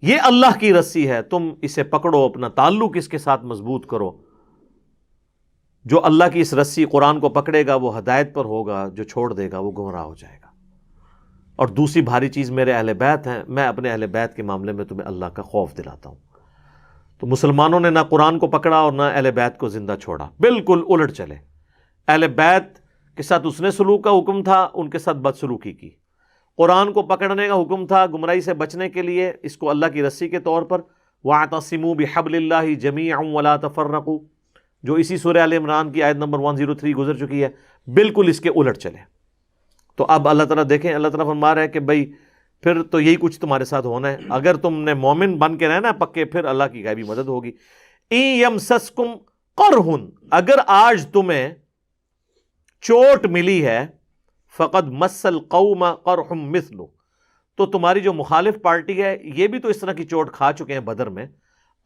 یہ اللہ کی رسی ہے، تم اسے پکڑو، اپنا تعلق اس کے ساتھ مضبوط کرو۔ جو اللہ کی اس رسی قرآن کو پکڑے گا وہ ہدایت پر ہوگا، جو چھوڑ دے گا وہ گمراہ ہو جائے گا۔ اور دوسری بھاری چیز میرے اہل بیت ہیں، میں اپنے اہل بیت کے معاملے میں تمہیں اللہ کا خوف دلاتا ہوں۔ تو مسلمانوں نے نہ قرآن کو پکڑا اور نہ اہل بیت کو زندہ چھوڑا، بالکل الٹ چلے۔ اہل بیت کے ساتھ اس نے سلوک کا حکم تھا، ان کے ساتھ بدسلوکی کی۔ قرآن کو پکڑنے کا حکم تھا گمراہی سے بچنے کے لیے، اس کو اللہ کی رسی کے طور پر، وَاعْتَصِمُوا بِحَبْلِ اللَّهِ جَمِيعًا وَلَا تَفَرَّقُوا، جو اسی سورہ آل عمران کی آیت نمبر 103 گزر چکی ہے، بالکل اس کے الٹ چلے۔ تو اب اللہ تعالیٰ دیکھیں، اللہ تعالیٰ فرما رہا ہے کہ بھائی پھر تو یہی کچھ تمہارے ساتھ ہونا ہے، اگر تم نے مومن بن کے رہنا پکے، پھر اللہ کی غیبی مدد ہوگی۔ اِن یمسسکم قرح، اگر آج تمہیں چوٹ ملی ہے، فقد مس القوم قرح مثلہ، تو تمہاری جو مخالف پارٹی ہے یہ بھی تو اس طرح کی چوٹ کھا چکے ہیں بدر میں،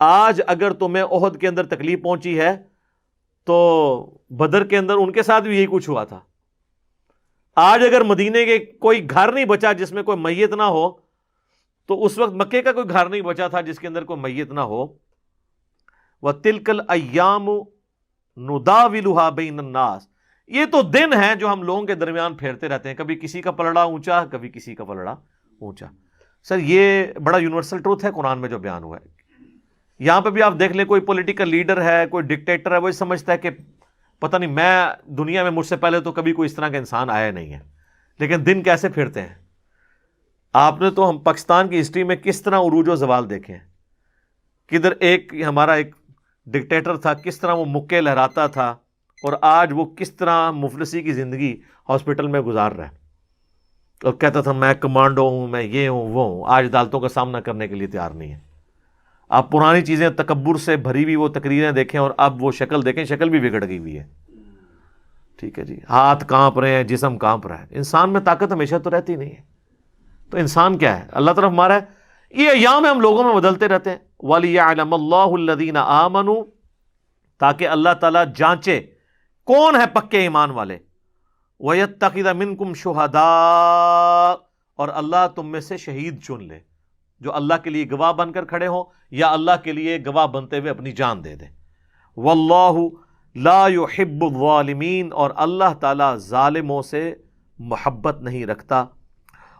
آج اگر تمہیں احد کے اندر تکلیف پہنچی ہے تو بدر کے اندر ان کے ساتھ بھی یہی کچھ ہوا تھا. آج اگر مدینے کے کوئی گھر نہیں بچا جس میں کوئی میت نہ ہو, تو اس وقت مکے کا کوئی گھر نہیں بچا تھا جس کے اندر کوئی میت نہ ہو. وَتِلْكَ الْأَيَّامُ نُدَاوِلُهَا بَيْنَ النَّاسِ, یہ تو دن ہیں جو ہم لوگوں کے درمیان پھیرتے رہتے ہیں, کبھی کسی کا پلڑا اونچا, کبھی کسی کا پلڑا اونچا. سر یہ بڑا یونیورسل ٹروتھ ہے قرآن میں جو بیان ہوا ہے. یہاں پہ بھی آپ دیکھ لیں, کوئی پولیٹیکل لیڈر ہے, کوئی ڈکٹیٹر ہے, وہ سمجھتا ہے کہ پتہ نہیں میں دنیا میں مجھ سے پہلے تو کبھی کوئی اس طرح کا انسان آیا نہیں ہے, لیکن دن کیسے پھرتے ہیں. آپ نے تو ہم پاکستان کی ہسٹری میں کس طرح عروج و زوال دیکھے ہیں. کدھر ایک ہمارا ایک ڈکٹیٹر تھا, کس طرح وہ مکے لہراتا تھا, اور آج وہ کس طرح مفلسی کی زندگی ہاسپٹل میں گزار رہا ہے, اور کہتا تھا میں کمانڈو ہوں, میں یہ ہوں وہ ہوں. آج عدالتوں کا سامنا کرنے کے لیے تیار نہیں ہے. آپ پرانی چیزیں تکبر سے بھری ہوئی وہ تقریریں دیکھیں, اور اب وہ شکل دیکھیں, شکل بھی بگڑ گئی ہوئی ہے. ٹھیک ہے جی, ہاتھ کانپ رہے ہیں, جسم کانپ رہا ہے. انسان میں طاقت ہمیشہ تو رہتی نہیں ہے. تو انسان کیا ہے, اللہ طرف ہمارا ہے. یہ ایام ہم لوگوں میں بدلتے رہتے ہیں. وَلِيَعْلَمَ اللَّهُ الَّذِينَ آمَنُوا, تاکہ اللہ تعالیٰ جانچے کون ہے پکے ایمان والے. وَيَتَّخِذَ مِنْكُمْ شُهَدَاءَ, اور اللہ تم میں سے شہید چن لے جو اللہ کے لیے گواہ بن کر کھڑے ہوں, یا اللہ کے لیے گواہ بنتے ہوئے اپنی جان دے دیں. وَاللَّهُ لَا يُحِبُّ الظَّالِمِينَ, اور اللہ تعالیٰ ظالموں سے محبت نہیں رکھتا.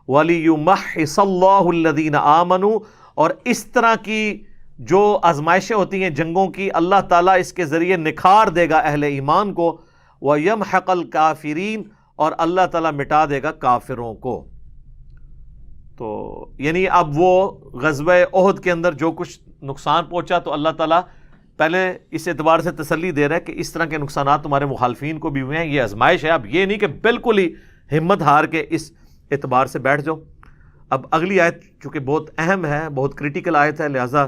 وَلِيُمَحِّصَ اللَّهُ الَّذِينَ آمَنُوا, اور اس طرح کی جو آزمائشیں ہوتی ہیں جنگوں کی, اللہ تعالیٰ اس کے ذریعے نکھار دے گا اہل ایمان کو. وَيَمْحَقَ الْكَافِرِينَ, اور اللہ تعالیٰ مٹا دے گا کافروں کو. تو یعنی اب وہ غزوہ احد کے اندر جو کچھ نقصان پہنچا, تو اللہ تعالیٰ پہلے اس اعتبار سے تسلی دے رہا ہے کہ اس طرح کے نقصانات تمہارے مخالفین کو بھی ہوئے ہیں, یہ آزمائش ہے. اب یہ نہیں کہ بالکل ہی ہمت ہار کے اس اعتبار سے بیٹھ جاؤ. اب اگلی آیت چونکہ بہت اہم ہے, بہت کریٹیکل آیت ہے, لہٰذا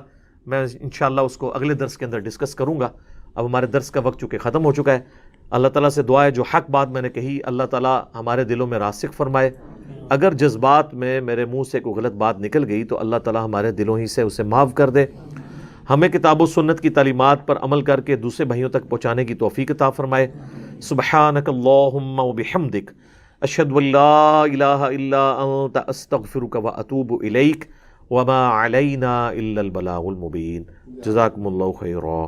میں انشاءاللہ اس کو اگلے درس کے اندر ڈسکس کروں گا. اب ہمارے درس کا وقت چونکہ ختم ہو چکا ہے. اللہ تعالیٰ سے دعا ہے جو حق بات میں نے کہی اللہ تعالیٰ ہمارے دلوں میں راسخ فرمائے. اگر جذبات میں میرے منہ سے کوئی غلط بات نکل گئی تو اللہ تعالیٰ ہمارے دلوں ہی سے اسے معاف کر دے. ہمیں کتاب و سنت کی تعلیمات پر عمل کر کے دوسرے بھائیوں تک پہنچانے کی توفیق عطا فرمائے. سبحانک اللہم و بحمدک, اشہد ان لا الہ الا انت, استغفرک و اتوب الیک, وما علینا الا البلاغ المبین. جزاکم اللہ خیرا.